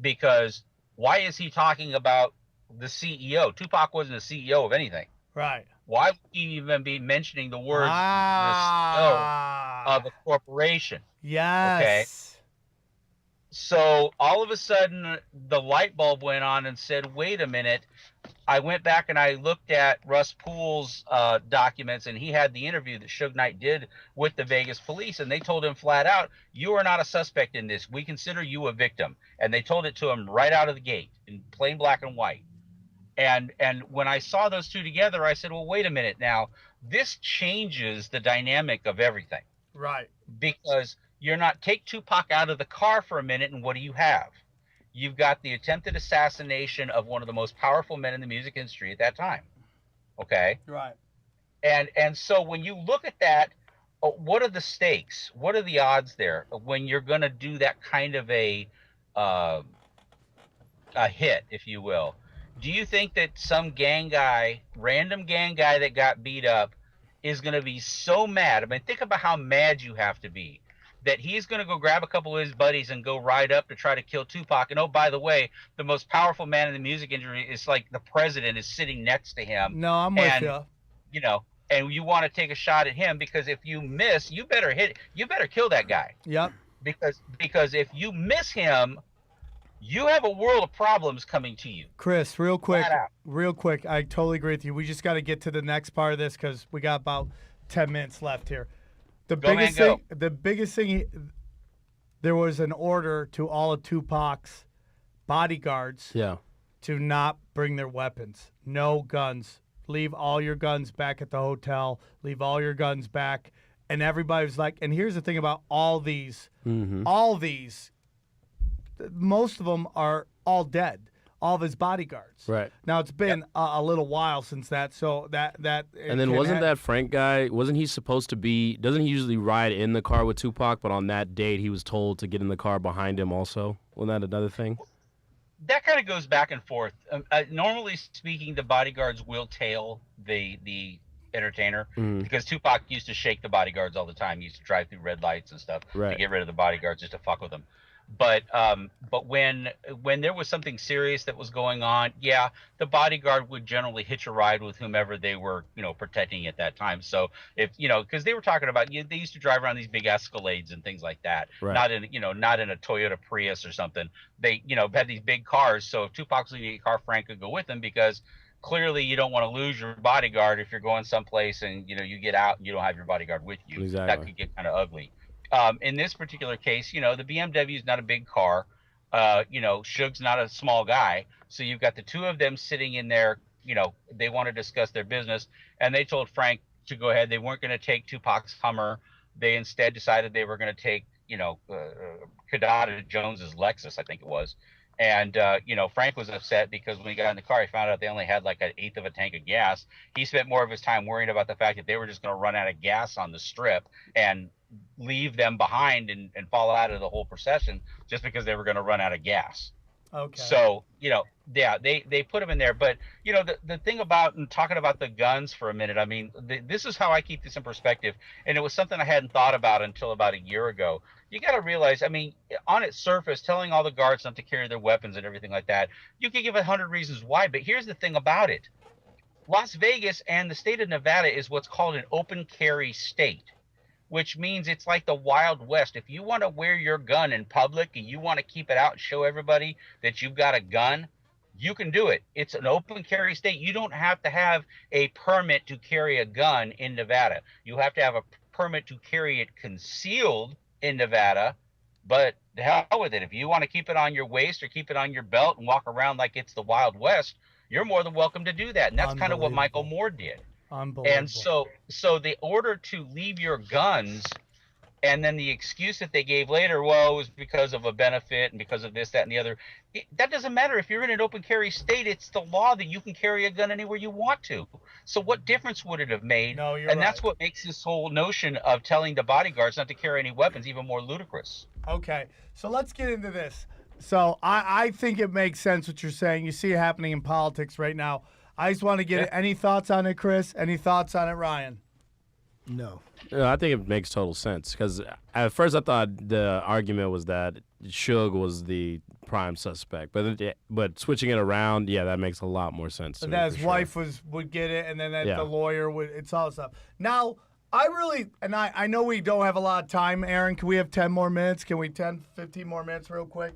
because why is he talking about the CEO? Tupac wasn't a CEO of anything. Right. Why would he even be mentioning the words? of a corporation. Yes. So all of a sudden, the light bulb went on and said, wait a minute. I went back and I looked at Russ Poole's documents, and he had the interview that Suge Knight did with the Vegas police, and they told him flat out, you are not a suspect in this. We consider you a victim. And they told it to him right out of the gate in plain black and white. And when I saw those two together, I said, well, wait a minute now. This changes the dynamic of everything. Right. Because you're not, take Tupac out of the car for a minute, and what do you have? You've got the attempted assassination of one of the most powerful men in the music industry at that time. Okay? Right. And so when you look at that, what are the stakes? What are the odds there when you're going to do that kind of a hit, if you will? Do you think that some gang guy, random gang guy that got beat up is going to be so mad? I mean, think about how mad you have to be that he's going to go grab a couple of his buddies and go ride up to try to kill Tupac. And oh, by the way, the most powerful man in the music industry is like the president is sitting next to him. No, I'm with you. You know, and you want to take a shot at him because if you miss, you better kill that guy. Yep. Because if you miss him, you have a world of problems coming to you. Chris, real quick, I totally agree with you. We just got to get to the next part of this because we got about 10 minutes left here. The biggest thing, there was an order to all of Tupac's bodyguards to not bring their weapons. No guns. Leave all your guns back at the hotel. Leave all your guns back. And everybody was like, and here's the thing about all these, most of them are all dead. All of his bodyguards. Right. Now it's been a little while since that, so that. And then wasn't that Frank guy? Wasn't he supposed to be? Doesn't he usually ride in the car with Tupac? But on that date, he was told to get in the car behind him. Also, wasn't that another thing? That kind of goes back and forth. Normally speaking, the bodyguards will tail the entertainer because Tupac used to shake the bodyguards all the time. He used to drive through red lights and stuff to get rid of the bodyguards just to fuck with them. But when there was something serious that was going on, the bodyguard would generally hitch a ride with whomever they were, protecting at that time. So if because they were talking about they used to drive around these big Escalades and things like that, not in a Toyota Prius or something. They had these big cars. So if Tupac's leaving a car, Frank could go with them because clearly you don't want to lose your bodyguard if you're going someplace and you get out and you don't have your bodyguard with you. Exactly. That could get kind of ugly. In this particular case, the BMW is not a big car. Suge's not a small guy. So you've got the two of them sitting in there, they want to discuss their business. And they told Frank to go ahead. They weren't going to take Tupac's Hummer. They instead decided they were going to take, Kadada Jones's Lexus, I think it was. And, Frank was upset because when he got in the car, he found out they only had like an eighth of a tank of gas. He spent more of his time worrying about the fact that they were just going to run out of gas on the strip and leave them behind and fall out of the whole procession just because they were going to run out of gas. Okay. So, they put him in there. But, the thing about, and talking about the guns for a minute, I mean, this is how I keep this in perspective. And it was something I hadn't thought about until about a year ago. You got to realize, I mean, on its surface, telling all the guards not to carry their weapons and everything like that, you could give 100 reasons why. But here's the thing about it. Las Vegas and the state of Nevada is what's called an open carry state, which means it's like the Wild West. If you want to wear your gun in public and you want to keep it out and show everybody that you've got a gun, you can do it. It's an open carry state. You don't have to have a permit to carry a gun in Nevada. You have to have a permit to carry it concealed in Nevada, but the hell with it. If you want to keep it on your waist or keep it on your belt and walk around like it's the Wild West, you're more than welcome to do that. And that's kind of what Michael Moore did. And so the order to leave your guns, and then the excuse that they gave later, well, it was because of a benefit and because of this, that, and the other. That doesn't matter. If you're in an open carry state, it's the law that you can carry a gun anywhere you want to. So what difference would it have made? No, you're and right. That's what makes this whole notion of telling the bodyguards not to carry any weapons even more ludicrous. Okay, so let's get into this. So I think it makes sense what you're saying. You see it happening in politics right now. I just want to get any thoughts on it, Chris? Any thoughts on it, Ryan? No. I think it makes total sense because at first I thought the argument was that Suge was the prime suspect, but switching it around, that makes a lot more sense. That his wife would get it, and then that the lawyer would. It's all stuff. Now I know we don't have a lot of time, Aaron. Can we have 10 more minutes? Can we 10, 15 more minutes real quick?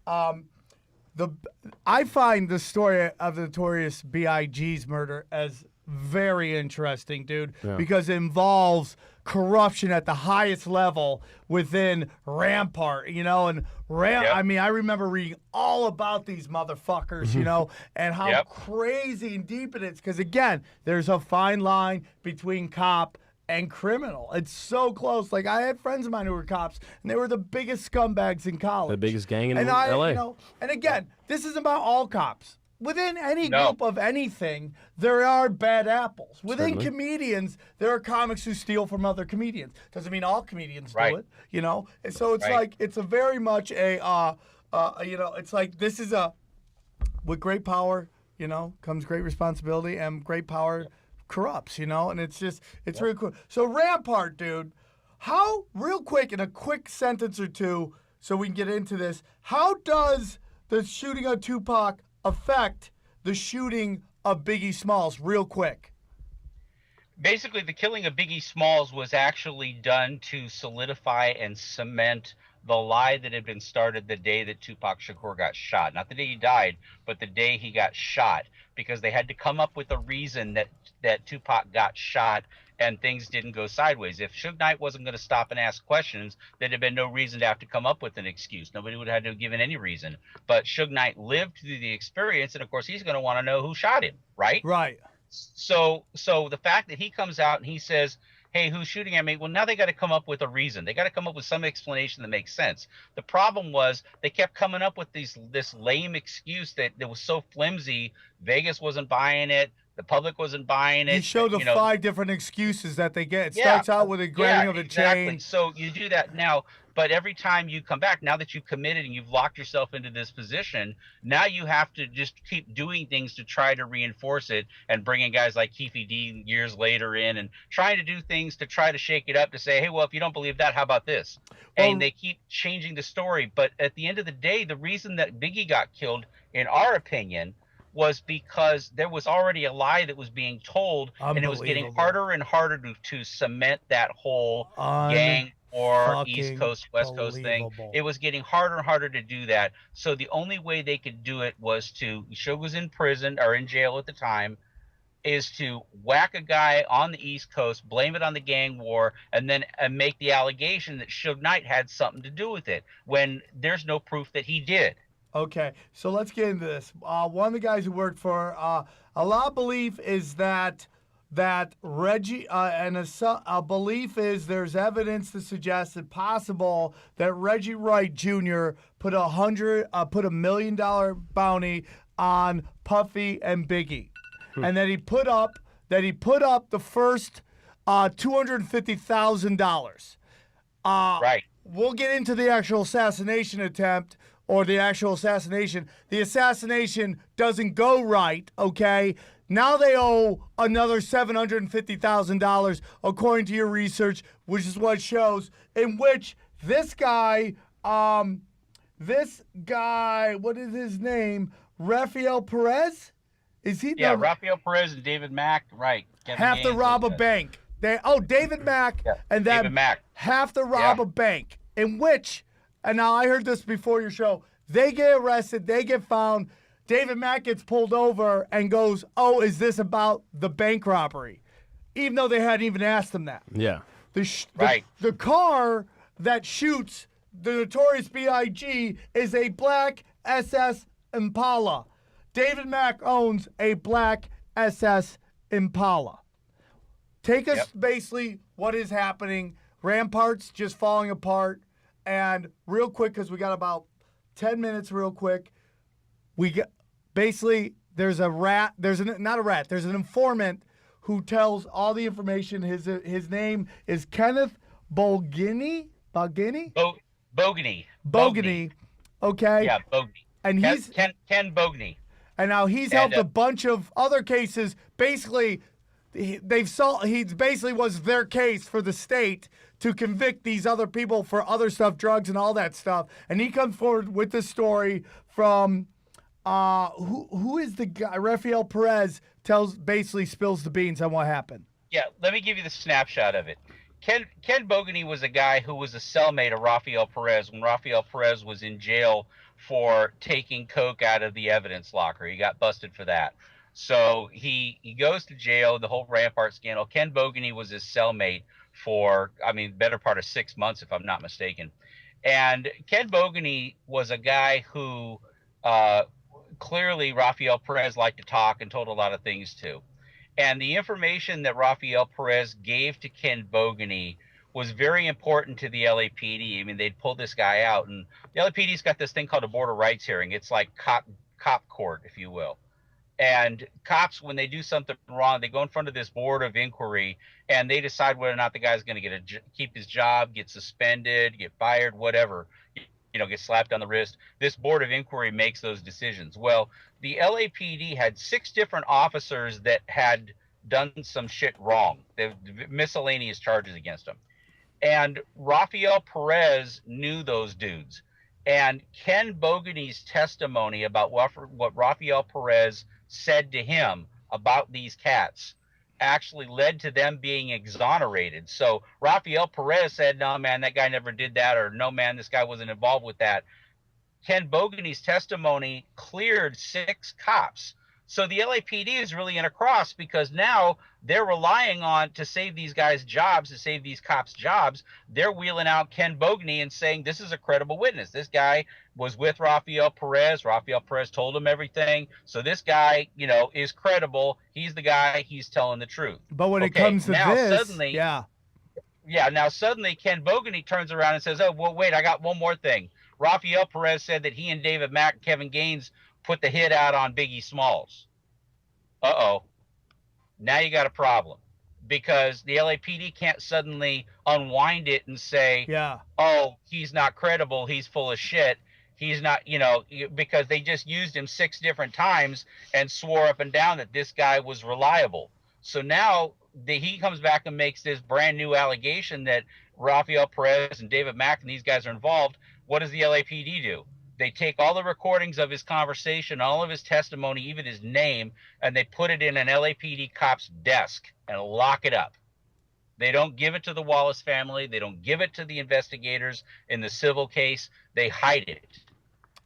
I find the story of the notorious BIG's murder as very interesting, dude, because it involves corruption at the highest level within Rampart, you know, and I mean, I remember reading all about these motherfuckers, you know, and how crazy and deep it is. Because again, there's a fine line between cop and criminal. It's so close. Like, I had friends of mine who were cops, and they were the biggest scumbags in college. The biggest gang in LA. LA. You know, and again, this isn't about all cops. Within any group of anything, there are bad apples. Within comedians, there are comics who steal from other comedians. Doesn't mean all comedians do it, you know? And so it's like, it's a very much a, you know, it's like this is with great power, you know, comes great responsibility, and great power corrupts, you know? And it's just, it's really cool. So Rampart, dude, how, real quick, in a quick sentence or two, so we can get into this, how does the shooting of Tupac affect the shooting of Biggie Smalls, real quick? Basically, the killing of Biggie Smalls was actually done to solidify and cement the lie that had been started the day that Tupac Shakur got shot. Not the day he died, but the day he got shot, because they had to come up with a reason that Tupac got shot and things didn't go sideways. If Suge Knight wasn't going to stop and ask questions, there'd have been no reason to have to come up with an excuse. Nobody would have had to have given any reason. But Suge Knight lived through the experience, and of course he's going to want to know who shot him, right? Right. So the fact that he comes out and he says, hey, who's shooting at me? Well, now they got to come up with a reason. They got to come up with some explanation that makes sense. The problem was they kept coming up with this lame excuse that was so flimsy. Vegas wasn't buying it. The public wasn't buying it. You show the 5 different excuses that they get. It starts out with a grabbing of a chain. So you do that now, but every time you come back, now that you've committed and you've locked yourself into this position, now you have to just keep doing things to try to reinforce it, and bringing guys like Keefe D years later in and trying to do things to try to shake it up, to say, hey, well, if you don't believe that, how about this? And they keep changing the story. But at the end of the day, the reason that Biggie got killed, in our opinion, was because there was already a lie that was being told, and it was getting harder and harder to cement that whole gang or East Coast, West Coast thing. It was getting harder and harder to do that. So the only way they could do it was to, Suge was in prison or in jail at the time, is to whack a guy on the East Coast, blame it on the gang war, and then make the allegation that Suge Knight had something to do with it, when there's no proof that he did. Okay, so let's get into this. One of the guys who worked for a lot of belief is that Reggie a belief is there's evidence to suggest it possible that Reggie Wright Jr. put a $1 million bounty on Puffy and Biggie, and that he put up the first $250,000. Right. We'll get into the actual assassination attempt. Or the actual assassination. The assassination doesn't go right, okay? Now they owe another $750,000, according to your research, which is what shows, in which this guy, what is his name? Rafael Perez? Is he? Yeah, Rafael Perez and David Mack, right. Have to rob a bank. David Mack and then David Mack. Have to rob a bank, in which... And now I heard this before your show. They get arrested. They get found. David Mack gets pulled over and goes, oh, is this about the bank robbery? Even though they hadn't even asked him that. Yeah. The car that shoots the notorious B.I.G. is a black SS Impala. David Mack owns a black SS Impala. Take us basically what is happening. Rampart's just falling apart. And real quick, because we got about 10 minutes real quick, there's a rat, there's an informant who tells all the information. His name is Kenneth Bogany. Bogany. Okay. Yeah, Bogany. And he's Ken Bogany. And now he's helped a bunch of other cases. Basically, he basically was their case for the state to convict these other people for other stuff, drugs and all that stuff. And he comes forward with this story from who is the guy? Rafael Perez spills the beans on what happened. Yeah, let me give you the snapshot of it. Ken Bogany was a guy who was a cellmate of Rafael Perez when Rafael Perez was in jail for taking coke out of the evidence locker. He got busted for that. So he goes to jail, the whole Rampart scandal. Ken Bogany was his cellmate for, I mean, better part of 6 months, if I'm not mistaken. And Ken Bogany was a guy who uh, clearly Rafael Perez liked to talk and told a lot of things to. And the information that Rafael Perez gave to Ken Bogany was very important to the LAPD. I mean, they'd pull this guy out, and the LAPD's got this thing called a border rights hearing. It's like cop court, if you will. And cops, when they do something wrong, they go in front of this board of inquiry, and they decide whether or not the guy's going to keep his job, get suspended, get fired, whatever, get slapped on the wrist. This board of inquiry makes those decisions. Well, the LAPD had 6 different officers that had done some shit wrong. They miscellaneous charges against them. And Rafael Perez knew those dudes. And Ken Bogany's testimony about what Rafael Perez said to him about these cats actually led to them being exonerated. So Rafael Perez said, no, man, that guy never did that, or no, man, this guy wasn't involved with that. Ken Bogany's testimony cleared 6 cops. So the LAPD is really in a cross because now they're relying on to save these guys' jobs, to save these cops' jobs. They're wheeling out Ken Bogany and saying this is a credible witness. This guy was with Rafael Perez. Rafael Perez told him everything. So this guy, is credible. He's the guy. He's telling the truth. But when it comes to now this, suddenly, yeah. Now suddenly Ken Bogany turns around and says, oh, well, wait, I got one more thing. Rafael Perez said that he and David Mack and Kevin Gaines put the hit out on Biggie Smalls. Uh-oh. Now you got a problem because the LAPD can't suddenly unwind it and say, oh, he's not credible. He's full of shit. He's not, because they just used him 6 different times and swore up and down that this guy was reliable. So now he comes back and makes this brand new allegation that Rafael Perez and David Mack and these guys are involved. What does the LAPD do? They take all the recordings of his conversation, all of his testimony, even his name, and they put it in an LAPD cop's desk and lock it up. They don't give it to the Wallace family. They don't give it to the investigators in the civil case. They hide it.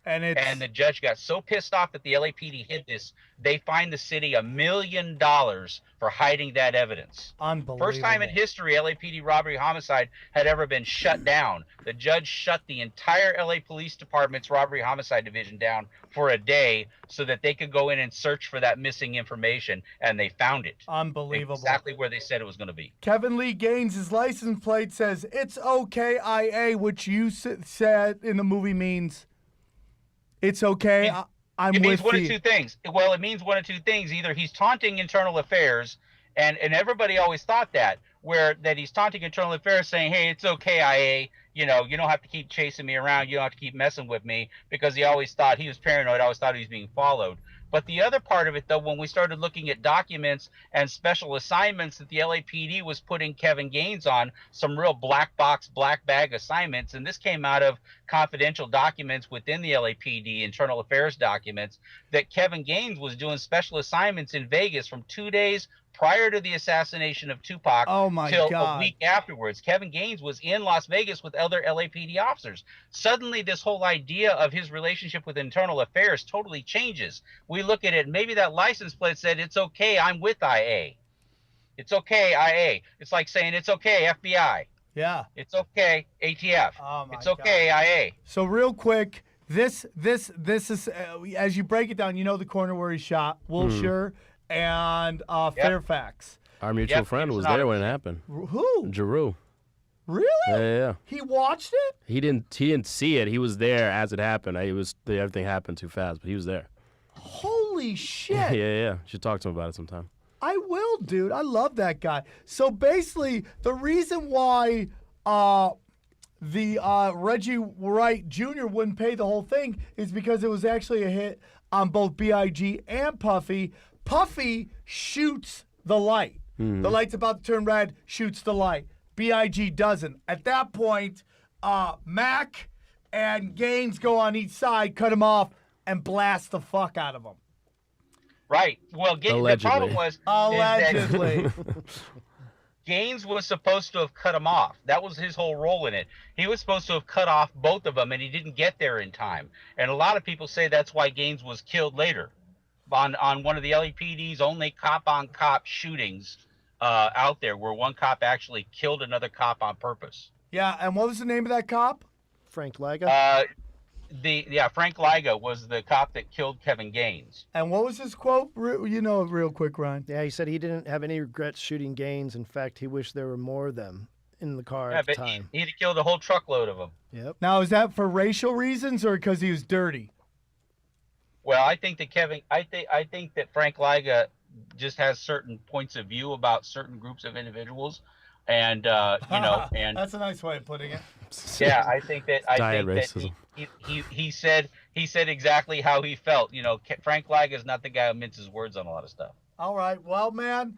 And the judge got so pissed off that the LAPD hid this, they fined the city $1 million for hiding that evidence. Unbelievable. First time in history LAPD robbery homicide had ever been shut down. The judge shut the entire LA Police Department's robbery homicide division down for a day so that they could go in and search for that missing information, and they found it. Unbelievable. Exactly where they said it was going to be. Kevin Lee Gaines' license plate says, it's okay, IA, which you said in the movie means... It's okay. I'm with you. It means one of 2 things. Well, it means one of 2 things. Either he's taunting internal affairs, and everybody always thought that he's taunting internal affairs, saying, "Hey, it's okay, IA. You don't have to keep chasing me around. You don't have to keep messing with me," because he always thought he was paranoid. Always thought he was being followed. But the other part of it, though, when we started looking at documents and special assignments that the LAPD was putting Kevin Gaines on, some real black box, black bag assignments, and this came out of confidential documents within the LAPD, internal affairs documents, that Kevin Gaines was doing special assignments in Vegas from 2 days prior to the assassination of TUPAC till a week afterwards. Kevin Gaines was in Las Vegas with other LAPD officers. Suddenly, this whole idea of his relationship with internal affairs totally changes. We look at it, maybe that license plate said, it's okay, I'm with IA. It's okay, IA. It's like saying, it's okay, FBI. Yeah. It's okay, ATF. It's okay, IA. So real quick, this is, as you break it down, the corner where he shot Wilshire and Fairfax. Our mutual friend was there when it happened. Who? Giroux. Really? Yeah. He watched it? He didn't see it. He was there as it happened. Everything happened too fast, but he was there. Holy shit. Yeah. Should talk to him about it sometime. I will, dude. I love that guy. So basically, the reason why the Reggie Wright Jr. wouldn't pay the whole thing is because it was actually a hit on both BIG and Puffy. Puffy shoots the light. The light's about to turn red, shoots the light. BIG doesn't. At that point, Mac and Gaines go on each side, cut him off, and blast the fuck out of him. Right. Well, the problem was allegedly. Gaines was supposed to have cut him off. That was his whole role in it. He was supposed to have cut off both of them, and he didn't get there in time. And a lot of people say that's why Gaines was killed later on one of the LAPD's only cop-on-cop shootings out there, where one cop actually killed another cop on purpose. Yeah, and what was the name of that cop? Frank Laga. Frank Liga was the cop that killed Kevin Gaines. And what was his quote? You know, real quick, Ryan. Yeah, he said he didn't have any regrets shooting Gaines. In fact, he wished there were more of them in the car at the time. He'd have killed a whole truckload of them. Yep. Now, is that for racial reasons or because he was dirty? Well, I think that I think that Frank Liga just has certain points of view about certain groups of individuals, and and that's a nice way of putting it. Yeah, I think that racism. He said exactly how he felt. Frank Liga is not the guy who minces words on a lot of stuff. All right, well, man,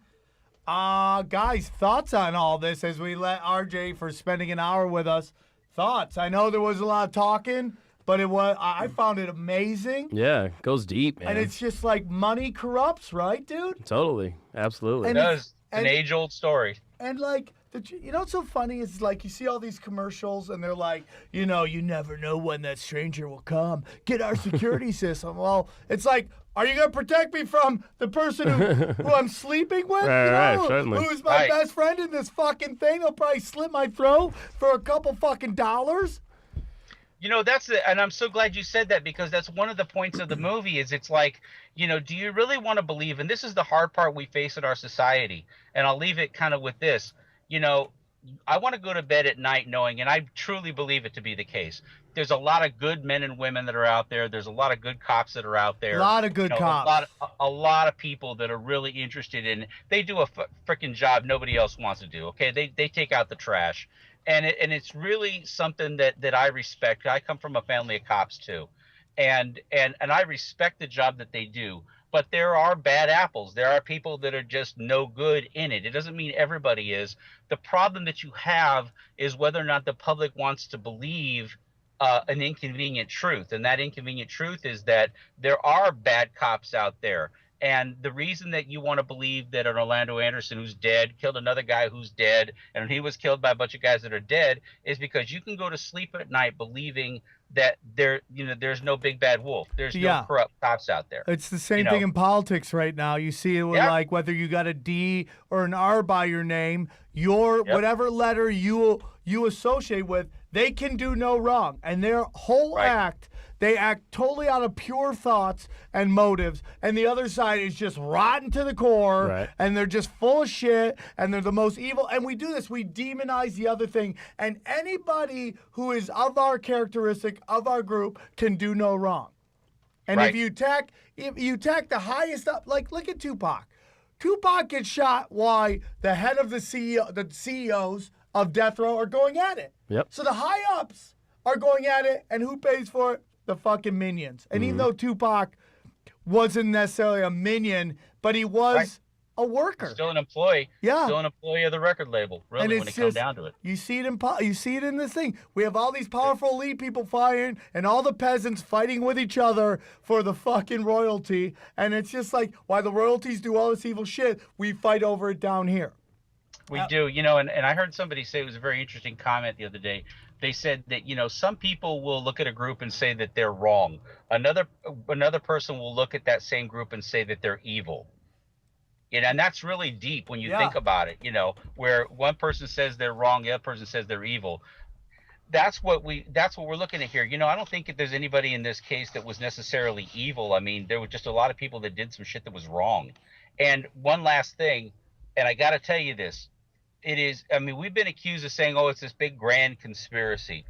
guys, thoughts on all this as we let RJ for spending an hour with us. Thoughts? I know there was a lot of talking, but I found it amazing. Yeah, it goes deep, man. And it's just like money corrupts, right, dude? Totally, absolutely. It does. An age-old story. And like, what's so funny is like you see all these commercials and they're like, you never know when that stranger will come. Get our security system. Well, it's like, are you gonna protect me from the person who I'm sleeping with? Right, certainly. Who's my best friend in this fucking thing? They'll probably slit my throat for a couple fucking dollars. And I'm so glad you said that, because that's one of the points of the movie is it's like, do you really want to believe, and this is the hard part we face in our society, and I'll leave it kind of with this, I want to go to bed at night knowing, and I truly believe it to be the case, there's a lot of good men and women that are out there. There's a lot of good cops that are out there. A lot of good cops. A lot of people that are really interested in, they do a freaking job nobody else wants to do, okay? They take out the trash. And it's really something that I respect. I come from a family of cops too, and I respect the job that they do. But there are bad apples. There are people that are just no good in it. It doesn't mean everybody is. The problem that you have is whether or not the public wants to believe an inconvenient truth, and that inconvenient truth is that there are bad cops out there. And the reason that you want to believe that an Orlando Anderson who's dead killed another guy who's dead, and he was killed by a bunch of guys that are dead, is because you can go to sleep at night believing that there's no big bad wolf. There's no corrupt cops out there. It's the same thing in politics right now. You see it with like whether you got a D or an R by your name, whatever letter you associate with, they can do no wrong. And their whole act, they act totally out of pure thoughts and motives, and the other side is just rotten to the core, and they're just full of shit, and they're the most evil. And we do this. We demonize the other thing, and anybody who is of our characteristic, of our group, can do no wrong. And if you attack the highest up, like look at Tupac. Tupac gets shot. Why? The head of the CEOs of death row are going at it. Yep. So the high ups are going at it, and who pays for it? The fucking minions. And even though Tupac wasn't necessarily a minion, but he was a worker. Still an employee. Yeah. Still an employee of the record label, really, when it comes down to it. You see it in this thing. We have all these powerful elite people fighting and all the peasants fighting with each other for the fucking royalty. And it's just like, while the royalties do all this evil shit, we fight over it down here. We do, and I heard somebody say, it was a very interesting comment the other day. They said that, some people will look at a group and say that they're wrong. Another person will look at that same group and say that they're evil. And that's really deep when you think about it, where one person says they're wrong, the other person says they're evil. That's what we're looking at here. I don't think that there's anybody in this case that was necessarily evil. I mean, there were just a lot of people that did some shit that was wrong. And one last thing, and I got to tell you this. We've been accused of saying, it's this big grand conspiracy.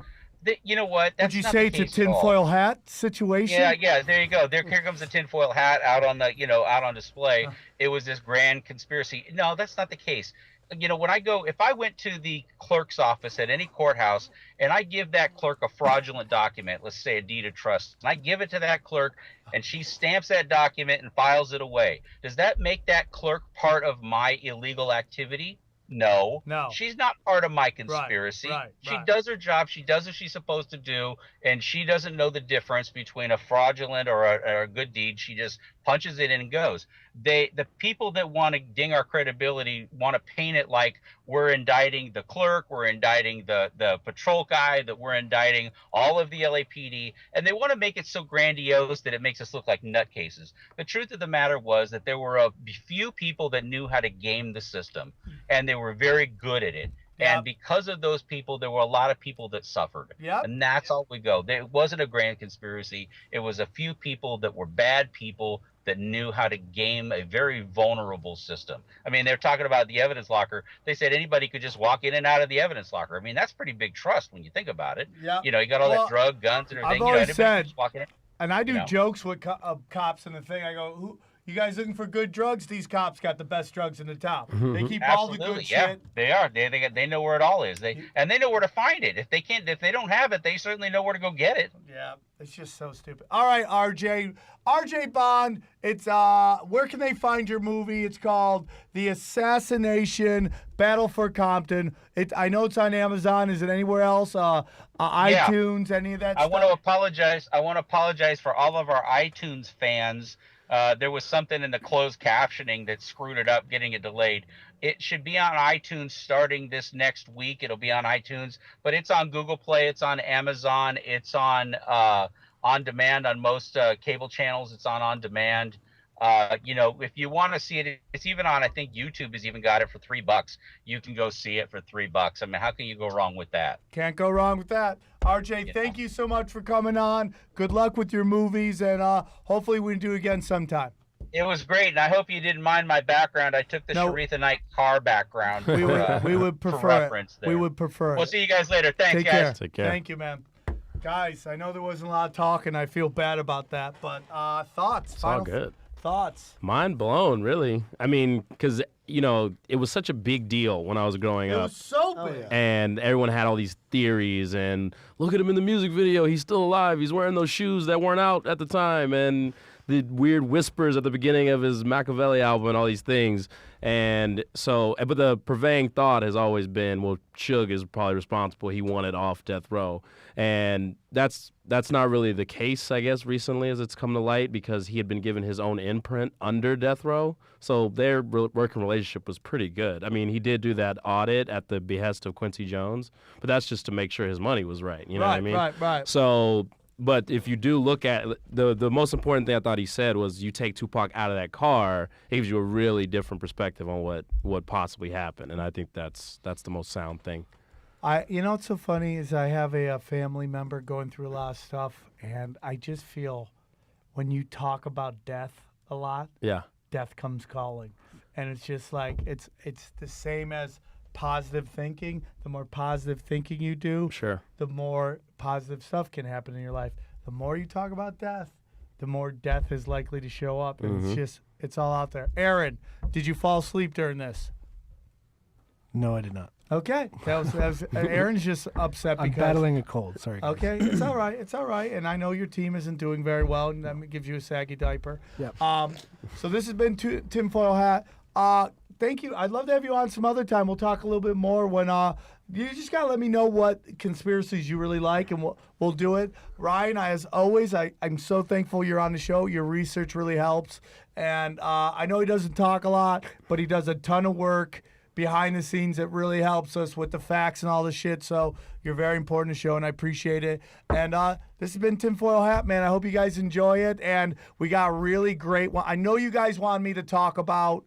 You know what? That's Would you say it's a tinfoil hat situation? Yeah, there you go. Here comes the tinfoil hat out on out on display. It was this grand conspiracy. No, that's not the case. If I went to the clerk's office at any courthouse and I give that clerk a fraudulent document, let's say a deed of trust, and I give it to that clerk and she stamps that document and files it away, does that make that clerk part of my illegal activity? No. She's not part of my conspiracy. She does her job. She does what she's supposed to do, and she doesn't know the difference between a fraudulent or a good deed. She just punches it in and goes. the people that want to ding our credibility want to paint it like we're indicting the clerk, we're indicting the patrol guy, that we're indicting all of the LAPD, and they want to make it so grandiose that it makes us look like nutcases. The truth of the matter was that there were a few people that knew how to game the system, and they were very good at it. Yep. And because of those people, there were a lot of people that suffered. Yep. And that's all we go. It wasn't a grand conspiracy. It was a few people that were bad people that knew how to game a very vulnerable system. I mean, they're talking about the evidence locker. They said anybody could just walk in and out of the evidence locker. I mean, that's pretty big trust when you think about it. Yeah. You know, you got all that drug, guns, and everything. I've always said, just walk in. and I do jokes with cops and the thing. I go, "Who? You guys looking for good drugs? These cops got the best drugs in the town. They keep all the good shit. They are. They know where it all is. They know where to find it. If they don't have it, they certainly know where to go get it. Yeah, it's just so stupid. All right, RJ Bond. It's where can they find your movie? It's called The Assassination Battle for Compton. I know it's on Amazon. Is it anywhere else? iTunes, any of that stuff? I want to apologize for all of our iTunes fans. There was something in the closed captioning that screwed it up, getting it delayed. It should be on iTunes starting this next week. It'll be on iTunes, but it's on Google Play. It's on Amazon. It's on demand on most cable channels. It's on demand. If you want to see it, it's even on, I think YouTube has even got it for $3. You can go see it for $3. I mean, how can you go wrong with that? Can't go wrong with that. RJ, thank you so much for coming on. Good luck with your movies, and hopefully we can do it again sometime. It was great, and I hope you didn't mind my background. I took the Sharitha Knight car background. We would prefer reference it. We would prefer it. We'll see you guys later. Thanks, Take guys. care. Take care. Thank you, man. Guys, I know there wasn't a lot of talking. I feel bad about that, but thoughts? It's all good. Thoughts? Mind blown, really. I mean, because, it was such a big deal when I was growing up. It was so big. yeah. And everyone had all these theories, and look at him in the music video. He's still alive. He's wearing those shoes that weren't out at the time. And the weird whispers at the beginning of his Machiavelli album and all these things. And so, but the prevailing thought has always been, well, Suge is probably responsible. He wanted off death row. And that's not really the case, I guess, recently as it's come to light, because he had been given his own imprint under death row. So their working relationship was pretty good. I mean, he did do that audit at the behest of Quincy Jones, but that's just to make sure his money was right. You know what I mean? Right. So, but if you do look at the most important thing I thought he said was, you take Tupac out of that car, it gives you a really different perspective on what possibly happened, and I think that's the most sound thing. What's so funny is I have a family member going through a lot of stuff, and I just feel when you talk about death a lot, death comes calling, and it's just like it's the same as positive thinking. The more positive thinking you do, Sure. the more positive stuff can happen in your life. The more you talk about death, the more death is likely to show up. And it's all out there. Aaron, did you fall asleep during this? No, I did not. Okay. That was Aaron's just upset I'm because battling a cold. Sorry, guys. Okay, it's all right. It's all right. And I know your team isn't doing very well, and that gives you a saggy diaper. Yep. So this has been Tinfoil Hat. Thank you. I'd love to have you on some other time. We'll talk a little bit more when you just gotta let me know what conspiracies you really like, and we'll do it. Ryan, as always, I'm so thankful you're on the show. Your research really helps, and I know he doesn't talk a lot, but he does a ton of work behind the scenes that really helps us with the facts and all the shit. So you're very important to the show, and I appreciate it. And this has been Tinfoil Hat, man. I hope you guys enjoy it, and we got really great one. I know you guys want me to talk about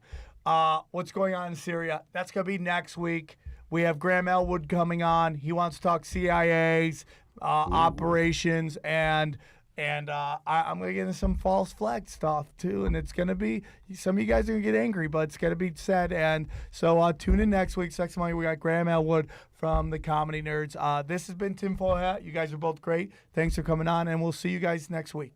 what's going on in Syria. That's going to be next week. We have Graham Elwood coming on. He wants to talk CIA's operations, and I'm going to get into some false flag stuff too. And it's going to be, some of you guys are going to get angry, but it's going to be said. And so tune in next week. Next Monday, we got Graham Elwood from the Comedy Nerds. This has been Tinfoil Hat. You guys are both great. Thanks for coming on, and we'll see you guys next week.